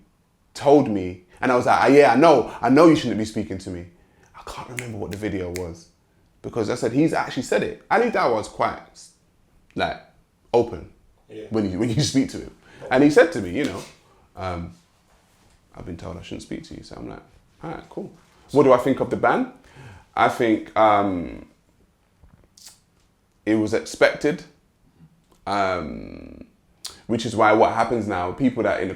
told me. And I was like, yeah, I know you shouldn't be speaking to me. I can't remember what the video was, because I said, he's actually said it. Ali Dawa was quite like open when you speak to him. And he said to me, you know, I've been told I shouldn't speak to you. So I'm like, all right, cool. What do I think of the ban? I think it was expected, which is why what happens now, people that in the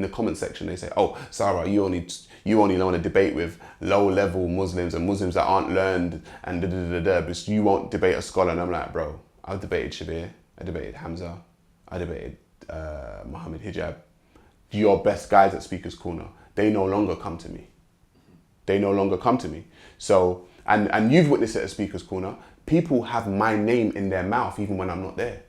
comment section they say, oh, SaRa, you only want to debate with low-level Muslims and Muslims that aren't learned and because you won't debate a scholar. And I'm like, bro, I've debated Shabir, I debated Hamza, I debated Muhammad Hijab. Your best guys at Speaker's Corner, they no longer come to me. They no longer come to me. So, and you've witnessed it at Speaker's Corner, people have my name in their mouth even when I'm not there.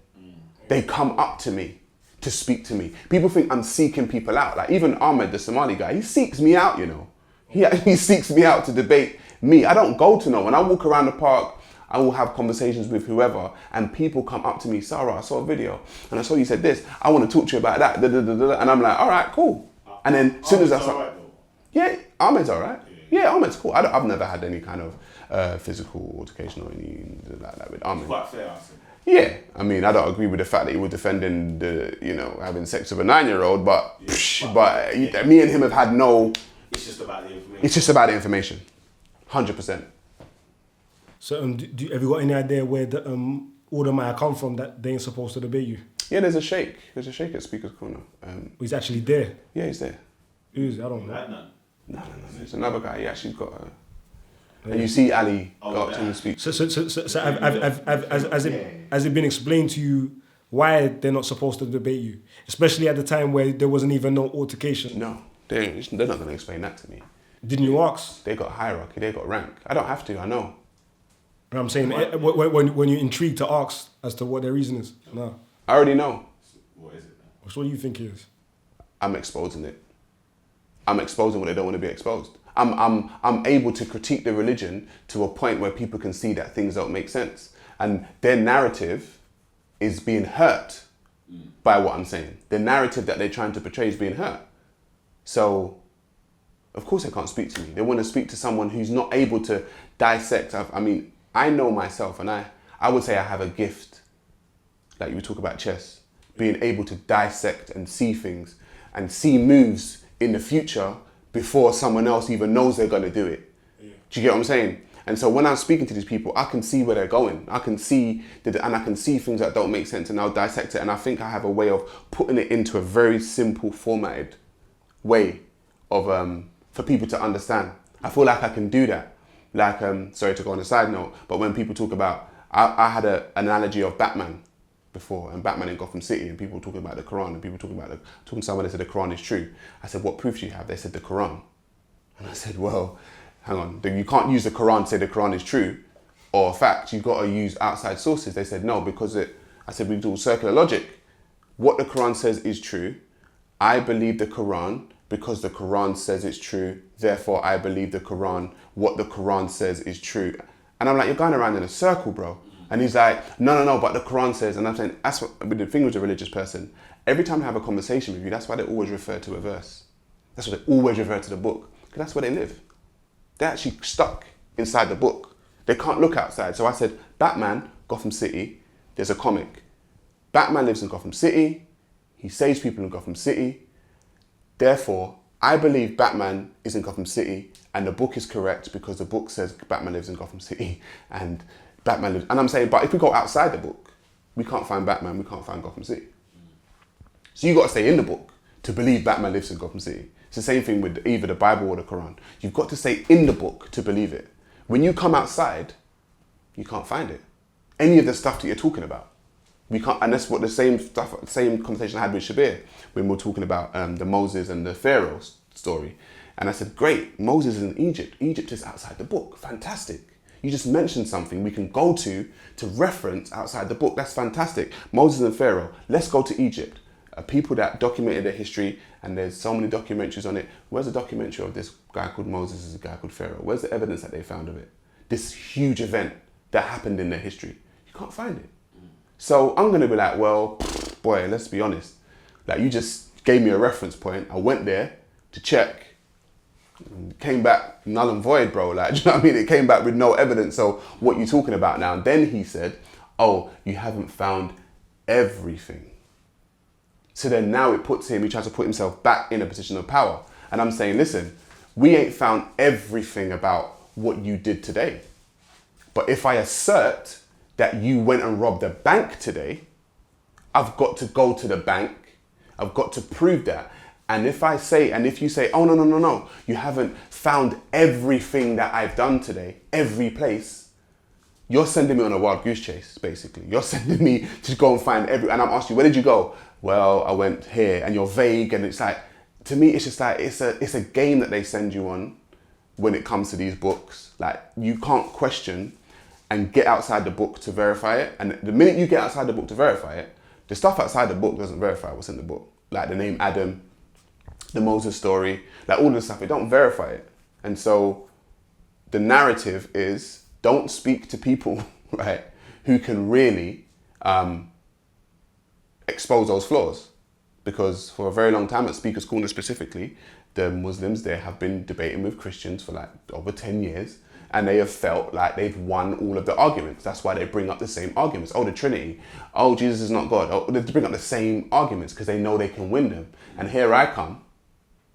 They come up to me to speak to me. People think I'm seeking people out. Like even Ahmed, the Somali guy, he seeks me out, you know. He seeks me out to debate me. I don't go to no one. I walk around the park, I will have conversations with whoever, and people come up to me, SaRa, I saw a video, and I saw you said this, I want to talk to you about that, and I'm like, all right, cool. And then as soon as I start, yeah, Ahmed's all right. Yeah, Ahmed's cool. I've never had any kind of physical altercation or anything like that with Ahmed. Quite fair, I think. Yeah, I mean, I don't agree with the fact that he was defending having sex with a 9-year-old, but me and him have had no. It's just about the information. It's just about the information, 100%. So, have you got any idea where the order might have come from that they ain't supposed to debate you? Yeah, there's a sheikh. There's a sheikh at Speaker's Corner. He's actually there. Yeah, he's there. Who's? I don't know. No. It's another guy. He actually got a. And you see Ali go up to him and speak. So has it been explained to you why they're not supposed to debate you, especially at the time where there wasn't even no altercation? No, they're not going to explain that to me. Didn't you ask? They got hierarchy. They got rank. I don't have to. I know. And I'm saying when you're intrigued to ask as to what their reason is. No. I already know. What is it then? So what do you think it is? I'm exposing it. I'm exposing what they don't want to be exposed. I'm able to critique the religion to a point where people can see that things don't make sense. And their narrative is being hurt by what I'm saying. The narrative that they're trying to portray is being hurt. So, of course they can't speak to me. They want to speak to someone who's not able to dissect. I know myself, and I would say I have a gift. Like you talk about chess, being able to dissect and see things and see moves in the future before someone else even knows they're going to do it. Yeah. Do you get what I'm saying? And so when I'm speaking to these people, I can see where they're going. I can see and I can see things that don't make sense, and I'll dissect it. And I think I have a way of putting it into a very simple, formatted way of for people to understand. I feel like I can do that. Like, sorry to go on a side note, but when people talk about, I had an analogy of Batman before, and Batman in Gotham City, and people talking about the Quran, and people talking to someone, they said the Quran is true. I said, what proof do you have? They said the Quran. And I said, well, hang on, you can't use the Quran to say the Quran is true or a fact. You've got to use outside sources. They said, no, because I said, we do circular logic. What the Quran says is true. I believe the Quran because the Quran says it's true. Therefore, I believe the Quran. What the Quran says is true. And I'm like, you're going around in a circle, bro. And he's like, no, but the Quran says, and I'm saying, that's what, with the thing with a religious person, every time I have a conversation with you, that's why they always refer to a verse. That's why they always refer to the book, because that's where they live. They're actually stuck inside the book. They can't look outside. So I said, Batman, Gotham City, there's a comic. Batman lives in Gotham City. He saves people in Gotham City. Therefore, I believe Batman is in Gotham City and the book is correct because the book says Batman lives in Gotham City and Batman lives... And I'm saying, but if we go outside the book, we can't find Batman, we can't find Gotham City. So you got to stay in the book to believe Batman lives in Gotham City. It's the same thing with either the Bible or the Quran. You've got to stay in the book to believe it. When you come outside, you can't find it. Any of the stuff that you're talking about. We can't, and that's what the same conversation I had with Shabir when we were talking about the Moses and the Pharaoh story. And I said, great, Moses is in Egypt. Egypt is outside the book. Fantastic. You just mentioned something we can go to reference outside the book. That's fantastic. Moses and Pharaoh, let's go to Egypt. People that documented their history, and there's so many documentaries on it. Where's the documentary of this guy called Moses and this guy called Pharaoh? Where's the evidence that they found of it? This huge event that happened in their history. You can't find it. So I'm gonna be like, well, boy, let's be honest. Like, you just gave me a reference point. I went there to check, came back null and void, bro. Like, do you know what I mean? It came back with no evidence. So what you talking about now? And then he said, oh, you haven't found everything. So then now it puts him, he tries to put himself back in a position of power. And I'm saying, listen, we ain't found everything about what you did today. But if I assert that you went and robbed a bank today, I've got to go to the bank. I've got to prove that. And if you say, oh, no, you haven't found everything that I've done today, every place, you're sending me on a wild goose chase, basically. You're sending me to go and find and I'm asking you, where did you go? Well, I went here, and you're vague, and it's like, to me, it's just like, it's a game that they send you on when it comes to these books. Like, you can't question and get outside the book to verify it. And the minute you get outside the book to verify it, the stuff outside the book doesn't verify what's in the book. Like the name Adam, the Moses story, like all this stuff, it don't verify it. And so the narrative is, don't speak to people, right, who can really expose those flaws. Because for a very long time at Speaker's Corner specifically, the Muslims there have been debating with Christians for like over 10 years. And they have felt like they've won all of the arguments. That's why they bring up the same arguments. Oh, the Trinity. Oh, Jesus is not God. Oh, they bring up the same arguments because they know they can win them. And here I come,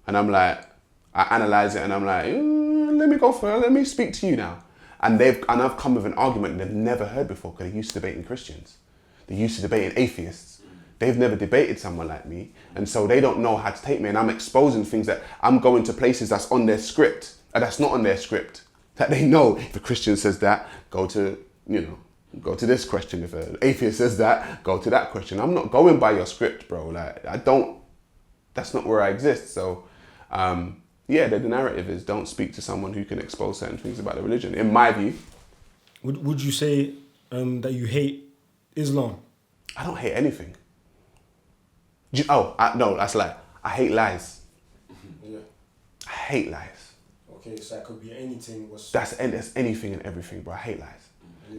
and I'm like, I analyze it, and I'm like, let me speak to you now. And I've come with an argument they've never heard before because they used to debating Christians. They used to debating atheists. They've never debated someone like me. And so they don't know how to take me. And I'm exposing things that I'm going to places that's on their script, and that's not on their script. That they know, if a Christian says that, go to this question. If an atheist says that, go to that question. I'm not going by your script, bro. Like, that's not where I exist. So, the narrative is, don't speak to someone who can expose certain things about the religion, in my view. Would you say that you hate Islam? I don't hate anything. No, that's a lie. I hate lies. Yeah. I hate lies. Okay, so that could be anything. That's anything and everything, bro. I hate lies.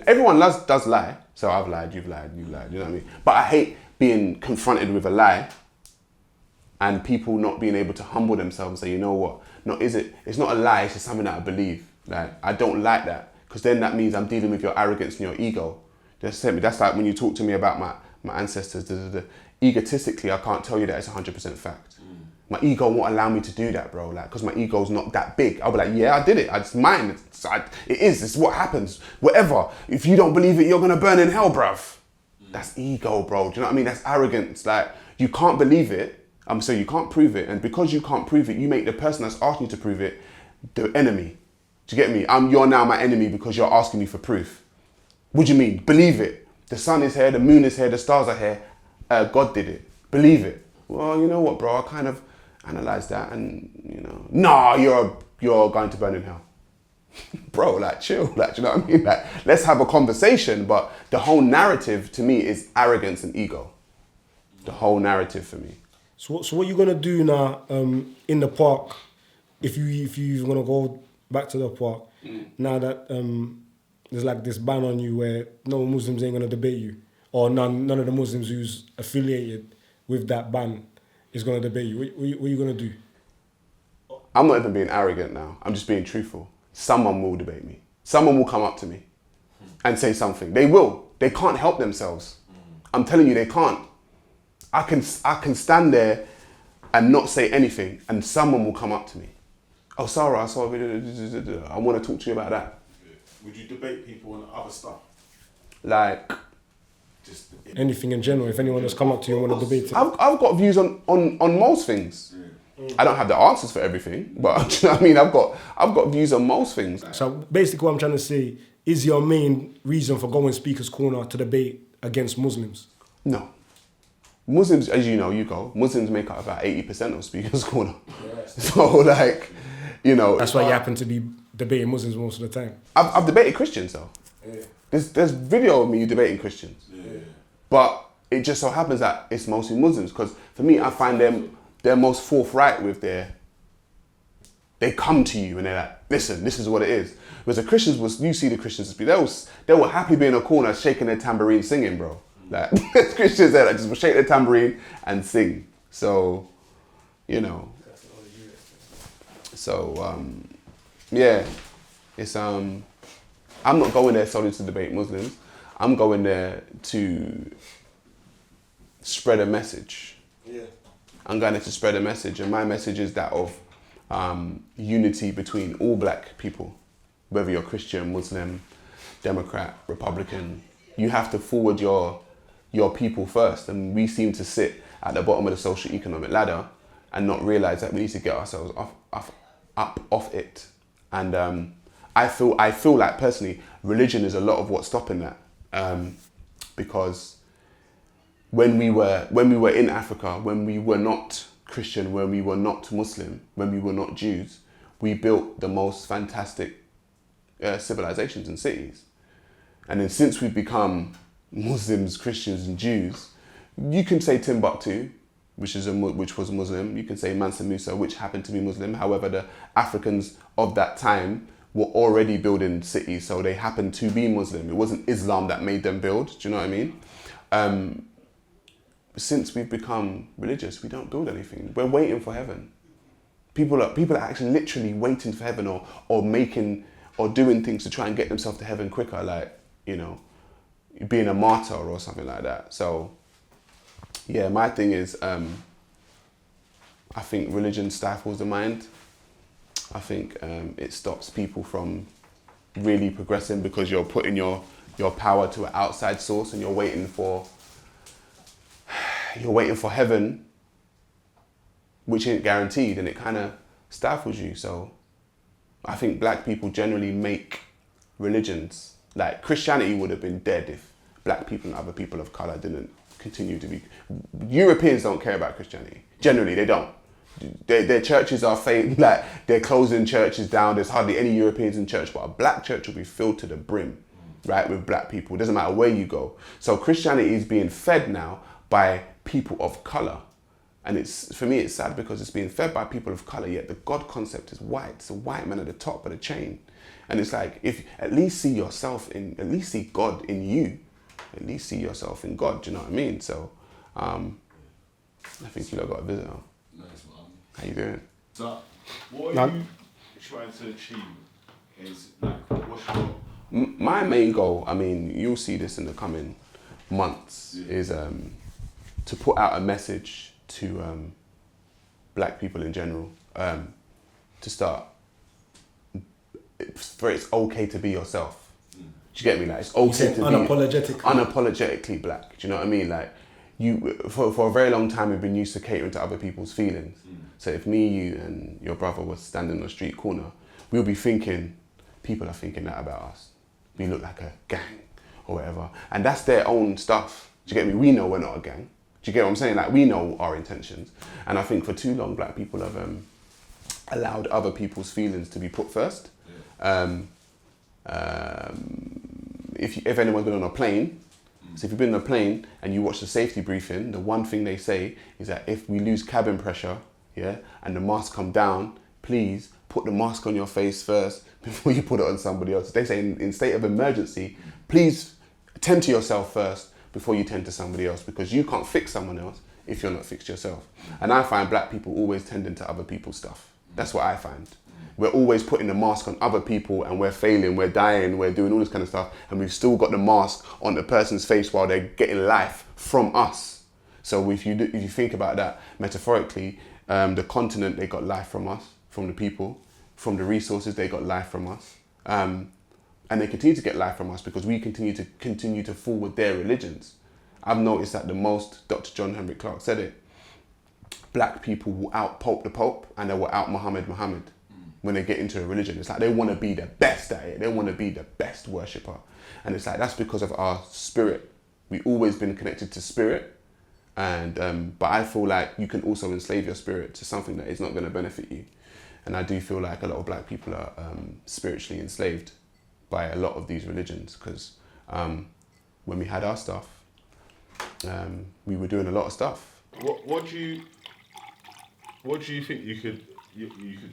Everyone does lie. So I've lied, you've lied, you know what I mean? But I hate being confronted with a lie and people not being able to humble themselves and say, you know what? No, it's not a lie, it's just something that I believe. Like, I don't like that, because then that means I'm dealing with your arrogance and your ego. That's like when you talk to me about my ancestors, egotistically, I can't tell you that it's 100% fact. My ego won't allow me to do that, bro. Like, because my ego's not that big. I'll be like, yeah, I did it. It's mine. It's what happens. Whatever. If you don't believe it, you're gonna burn in hell, bruv. That's ego, bro. Do you know what I mean? That's arrogance. Like, you can't believe it, So you can't prove it, and because you can't prove it, you make the person that's asking you to prove it the enemy. Do you get me? You're now my enemy because you're asking me for proof. What do you mean? Believe it. The sun is here, the moon is here, the stars are here. God did it. Believe it. Well, you know what, bro? I kind of analysed that, and nah, you're going to burn in hell. Bro, like, chill, like, do you know what I mean? Like, let's have a conversation, but the whole narrative to me is arrogance and ego. The whole narrative for me. So what are you gonna do now in the park? If you wanna go back to the park, now that there's like this ban on you where no Muslims ain't gonna debate you, or none of the Muslims who's affiliated with that ban is gonna debate you. What are you gonna do? I'm not even being arrogant now. I'm just being truthful. Someone will debate me. Someone will come up to me and say something. They will. They can't help themselves. I'm telling you, they can't. I can stand there and not say anything, and someone will come up to me. Oh, SaRa, I saw a video. I want to talk to you about that. Would you debate people on other stuff? Like, just anything in general? If anyone has come up to you and want to debate it, I've got views on most things. I don't have the answers for everything, but do you know what I mean? I've got views on most things. So basically, what I'm trying to say is your main reason for going Speaker's Corner to debate against Muslims. No. Muslims, as you know, Muslims make up about 80% of Speaker's Corner. Yes. So, like, That's why you happen to be debating Muslims most of the time. I've debated Christians, though. Yeah. There's video of me debating Christians. Yeah. But it just so happens that it's mostly Muslims, because for me, I find they're most forthright with they come to you and they're like, listen, this is what it is. Whereas the Christians, you see the Christians speak, they will happily be in a corner shaking their tambourine singing, bro. Like, there's Christians there that just will shake their tambourine and sing. So, yeah, it's, I'm not going there solely to debate Muslims. I'm going there to spread a message. Yeah. I'm going there to spread a message, and my message is that of unity between all black people, whether you're Christian, Muslim, Democrat, Republican. You have to forward your people first, and we seem to sit at the bottom of the socio-economic ladder and not realise that we need to get ourselves up off it. And I feel like personally, religion is a lot of what's stopping that, because when we were in Africa, when we were not Christian, when we were not Muslim, when we were not Jews, we built the most fantastic civilizations and cities. And then since we've become Muslims, Christians and Jews, you can say Timbuktu, which was Muslim. You can say Mansa Musa, which happened to be Muslim. However, the Africans of that time were already building cities, so they happened to be Muslim. It wasn't Islam that made them build. Do you know what I mean? Since we've become religious, we don't build anything. We're waiting for heaven. People are actually literally waiting for heaven, or making or doing things to try and get themselves to heaven quicker, like, being a martyr or something like that. So, yeah, my thing is, I think religion stifles the mind. I think it stops people from really progressing, because you're putting your power to an outside source, and you're waiting for heaven, which ain't guaranteed, and it kind of stifles you. So I think black people generally make religions, like Christianity would have been dead if black people and other people of colour didn't continue to be. Europeans don't care about Christianity. Generally, they don't. Their churches are like, they're closing churches down. There's hardly any Europeans in church, but a black church will be filled to the brim, right, with black people. It doesn't matter where you go. So Christianity is being fed now by people of colour. And for me, it's sad because it's being fed by people of colour, yet the God concept is white. It's a white man at the top of the chain. And it's like, if at least see God in you, at least see yourself in God, do you know what I mean? So, I think you lot got a visit on. Nice, man. How you doing? So, what are you trying to achieve? Is, like, what's your... My main goal, I mean, you'll see this in the coming months, is to put out a message to black people in general, to start, for it's okay to be yourself. Do you get me? Like, it's okay to be unapologetically black. Do you know what I mean? Like, for a very long time, we've been used to catering to other people's feelings. So if me, you, and your brother was standing on a street corner, we'll be thinking, people are thinking that about us. We look like a gang or whatever. And that's their own stuff. Do you get me? We know we're not a gang. Do you get what I'm saying? Like, we know our intentions. And I think for too long, black people have allowed other people's feelings to be put first. If anyone's been on a plane, so if you've been on a plane and you watch the safety briefing, the one thing they say is that if we lose cabin pressure, yeah, and the mask come down, please put the mask on your face first before you put it on somebody else. They say in state of emergency, please tend to yourself first before you tend to somebody else, because you can't fix someone else if you're not fixed yourself. And I find black people always tending to other people's stuff. That's what I find. We're always putting the mask on other people, and we're failing, we're dying, we're doing all this kind of stuff, and we've still got the mask on the person's face while they're getting life from us. So if you think about that metaphorically, the continent, they got life from us, from the people, from the resources, they got life from us. And they continue to get life from us because we continue to forward their religions. I've noticed that the most, Dr. John Henrik Clarke said it, black people will out-pope the Pope and they will out-Muhammad when they get into a religion. It's like they want to be the best at it. They want to be the best worshipper. And it's like, that's because of our spirit. We've always been connected to spirit. And but I feel like you can also enslave your spirit to something that is not going to benefit you. And I do feel like a lot of black people are spiritually enslaved by a lot of these religions, because when we had our stuff, we were doing a lot of stuff. What do you think you could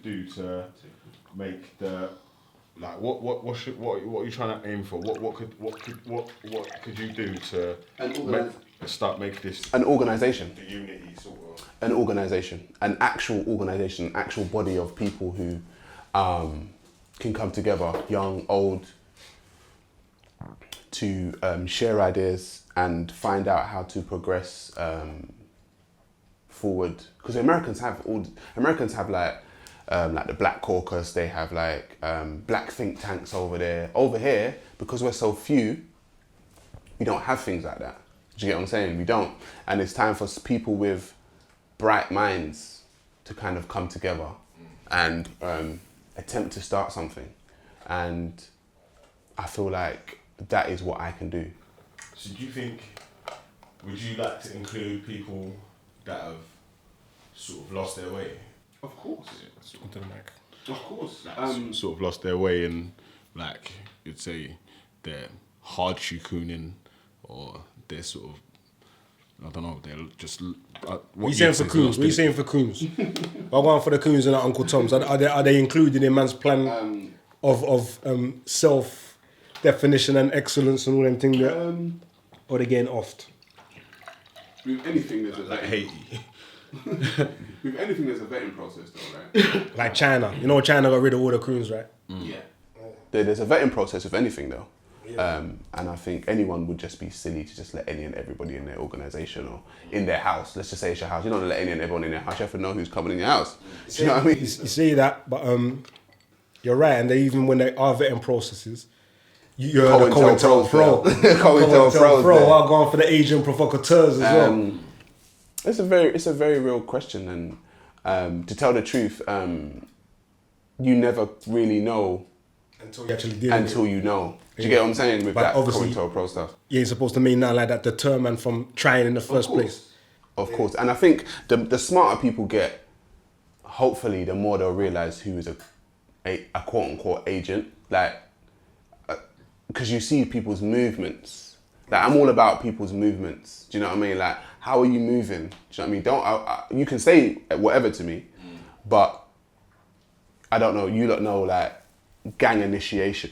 do to make the, like, what are you trying to aim for? What could you do to start make this an organisation, the unity sort of an actual organisation, an actual body of people who can come together, young, old, to share ideas and find out how to progress forward. Because Americans have like the Black Caucus, they have like black think tanks over there. Over here, because we're so few, we don't have things like that. Do you get what I'm saying? We don't. And it's time for people with bright minds to kind of come together and attempt to start something. And I feel like that is what I can do. So do you think, would you like to include people that have sort of lost their way? Of course. Onto the mic. Of course. Sort of lost their way in, like, you'd say, they're hard shukooning, or they're sort of, I don't know, they're just... What are you saying for coons? What are you saying for coons? I'm going for the coons and Uncle Tom's. Are they included in man's plan of self-definition and excellence and all them things there? Or they getting offed? With anything, there's like Haiti. With anything, there's a vetting process, though, right? Like China. You know, China got rid of all the coons, right? Yeah. There's a vetting process with anything, though. Yeah. And I think anyone would just be silly to just let any and everybody in their organisation or in their house. Let's just say it's your house. You don't let any and everyone in your house. You have to know who's coming in your house. Do you know what I mean? You say that, but you're right. And even when they are vetting processes, you're the COINTELPRO. COINTELPRO. I'll go on for the Asian provocateurs as well. It's a very real question, and to tell the truth, you never really know until you actually deal until you know. Do you get what I'm saying with that COINTELPRO stuff? You ain't supposed to mean nothing like that, deter man from trying in the first place. Of course, and I think the smarter people get, hopefully, the more they'll realise who is a quote unquote agent, like, because you see people's movements. Like, I'm all about people's movements. Do you know what I mean? Like, how are you moving? Do you know what I mean? You can say whatever to me, but I don't know. You don't know, like, gang initiation,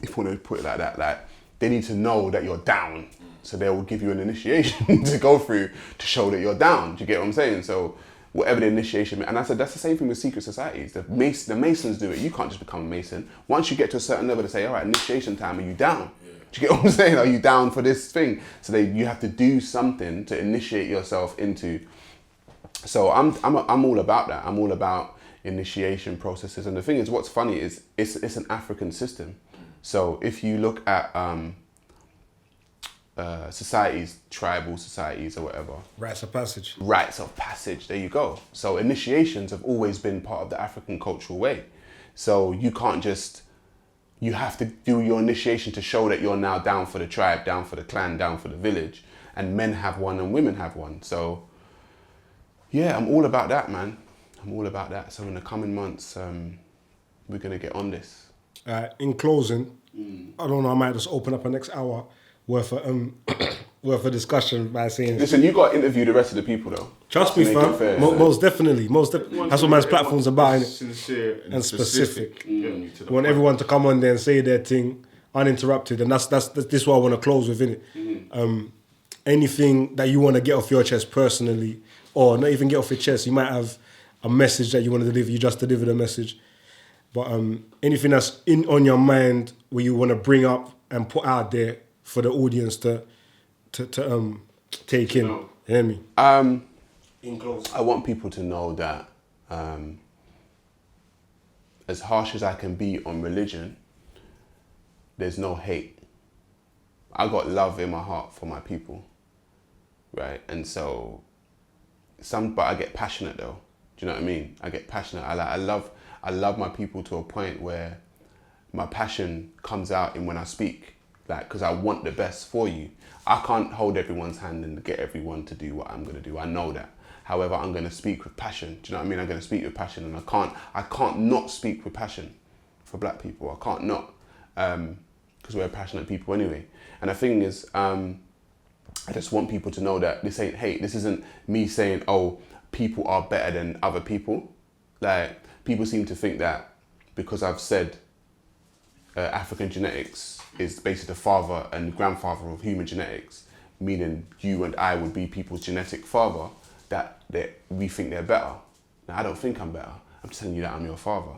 if you want to put it like that. Like, they need to know that you're down, so they will give you an initiation to go through to show that you're down. Do you get what I'm saying? So whatever the initiation, and I said that's the same thing with secret societies. The Masons do it. You can't just become a Mason. Once you get to a certain level, they say, all right, initiation time, are you down? Do you get what I'm saying? Are you down for this thing? So you have to do something to initiate yourself into. So I'm all about that. I'm all about initiation processes. And the thing is, what's funny is it's an African system. So if you look at societies, tribal societies or whatever. Rites of passage. Rites of passage, there you go. So initiations have always been part of the African cultural way. So you can't just, you have to do your initiation to show that you're now down for the tribe, down for the clan, down for the village. And men have one and women have one. So yeah, I'm all about that, man. I'm all about that. So in the coming months, we're going to get on this. In closing, I don't know, I might just open up a next hour worth of worth of discussion by saying... Listen, you got to interview the rest of the people, though. Trust me, fam. Most definitely. That's what man's platform's about, innit? Sincere And specific. You I want everyone to come on there and say their thing uninterrupted, and that's this is what I want to close with, innit? Anything that you want to get off your chest personally, or not even get off your chest, you might have a message that you want to deliver, you just deliver the message. But anything that's on your mind where you want to bring up and put out there for the audience to take in. You hear me? In close. I want people to know that as harsh as I can be on religion, there's no hate. I got love in my heart for my people, right? And so, but I get passionate though. Do you know what I mean? I get passionate. I love my people to a point where my passion comes out in when I speak, like, because I want the best for you. I can't hold everyone's hand and get everyone to do what I'm going to do. I know that. However, I'm going to speak with passion. Do you know what I mean? I'm going to speak with passion, and I can't not speak with passion for black people. I can't not, because we're passionate people anyway. And the thing is, I just want people to know that this ain't hate. This isn't me saying, oh, people are better than other people. Like, people seem to think that because I've said African genetics is basically the father and grandfather of human genetics, meaning you and I would be people's genetic father, that we think they're better. Now, I don't think I'm better. I'm just telling you that I'm your father.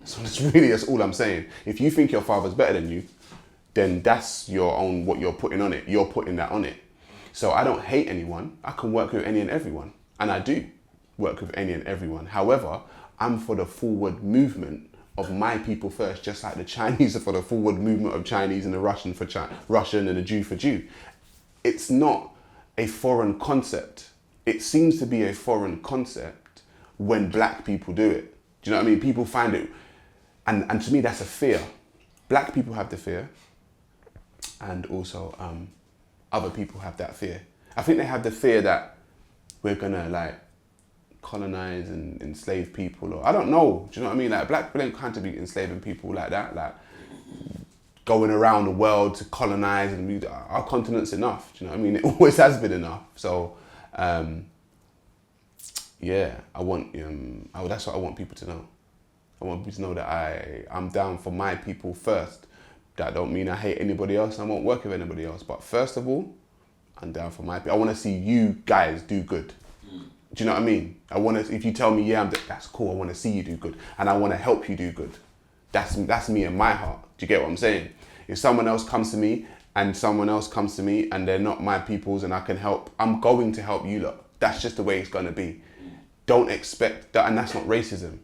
So that's all I'm saying. If you think your father's better than you, then that's your own, what you're putting on it. You're putting that on it. So I don't hate anyone. I can work with any and everyone. And I do work with any and everyone. However, I'm for the forward movement of my people first, just like the Chinese are for the forward movement of Chinese and the Russian for Russian and the Jew for Jew. It's not a foreign concept. It seems to be a foreign concept when black people do it. Do you know what I mean? People find it, and to me that's a fear. Black people have the fear, and also other people have that fear. I think they have the fear that we're gonna like colonize and enslave people, or I don't know. Do you know what I mean? Like, black people ain't kind to be enslaving people like that. Like, going around the world to colonize, and our continent's enough. Do you know what I mean? It always has been enough. So, yeah, that's what I want people to know. I want people to know that I'm down for my people first. That don't mean I hate anybody else. I won't work with anybody else. But first of all, I'm down for my people. I want to see you guys do good. Do you know what I mean? If you tell me, yeah, that's cool, I want to see you do good. And I want to help you do good. That's me in my heart. Do you get what I'm saying? If someone else comes to me and they're not my peoples and I can help, I'm going to help you lot. That's just the way it's going to be. Don't expect that, and that's not racism.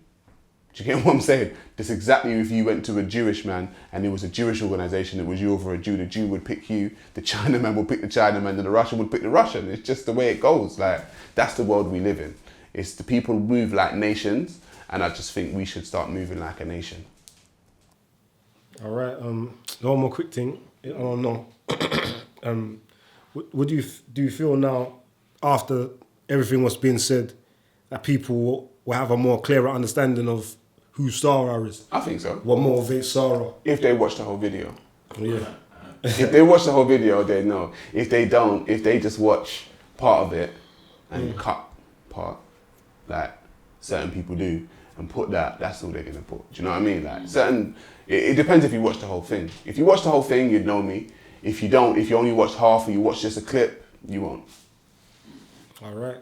Do you get what I'm saying? That's exactly if you went to a Jewish man and it was a Jewish organization, it was you over a Jew, the Jew would pick you, the Chinaman would pick the Chinaman, and the Russian would pick the Russian. It's just the way it goes. Like, that's the world we live in. It's the people move like nations, and I just think we should start moving like a nation. All right. One more quick thing. I don't know. Do you feel now, after everything was being said, that people will have a more clearer understanding of who SaRa is? I think so. What motivates SaRa? If they watch the whole video. Yeah. If they watch the whole video, they know. If they don't, if they just watch part of it and cut part, like certain people do, and put that's all they're gonna put. Do you know what I mean? Like, it depends if you watch the whole thing. If you watch the whole thing, you'd know me. If you don't, if you only watch half or you watch just a clip, you won't. All right.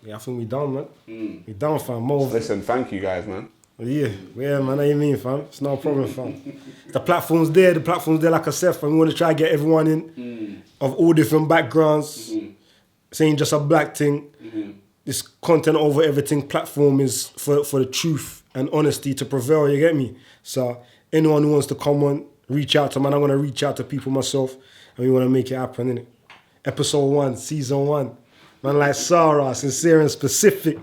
Yeah, I think we done, man. We done, fam. More. Listen, thank you guys, man. Yeah, man, what you mean, fam? It's no problem, fam. The platform's there, like I said, fam. We want to try to get everyone in of all different backgrounds. This ain't just a black thing. This content over everything platform is for the truth and honesty to prevail, you get me? So anyone who wants to come on, reach out to, man. I'm gonna reach out to people myself, and we wanna make it happen, innit? Episode 1, season 1. Man like SaRa, sincere and specific.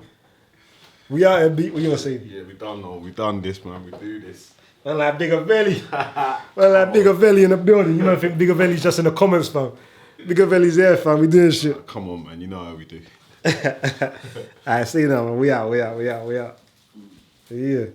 We out here, beat. What you gonna say? Yeah, we done this, man. We do this. Man like Bigger Belly. Man like Bigger Belly in the building. You know, I think Bigger Belly's just in the comments, fam. Bigger Belly's here, fam. We doing shit. Come on, man. You know how we do. Alright, see you now, man. We out. Yeah.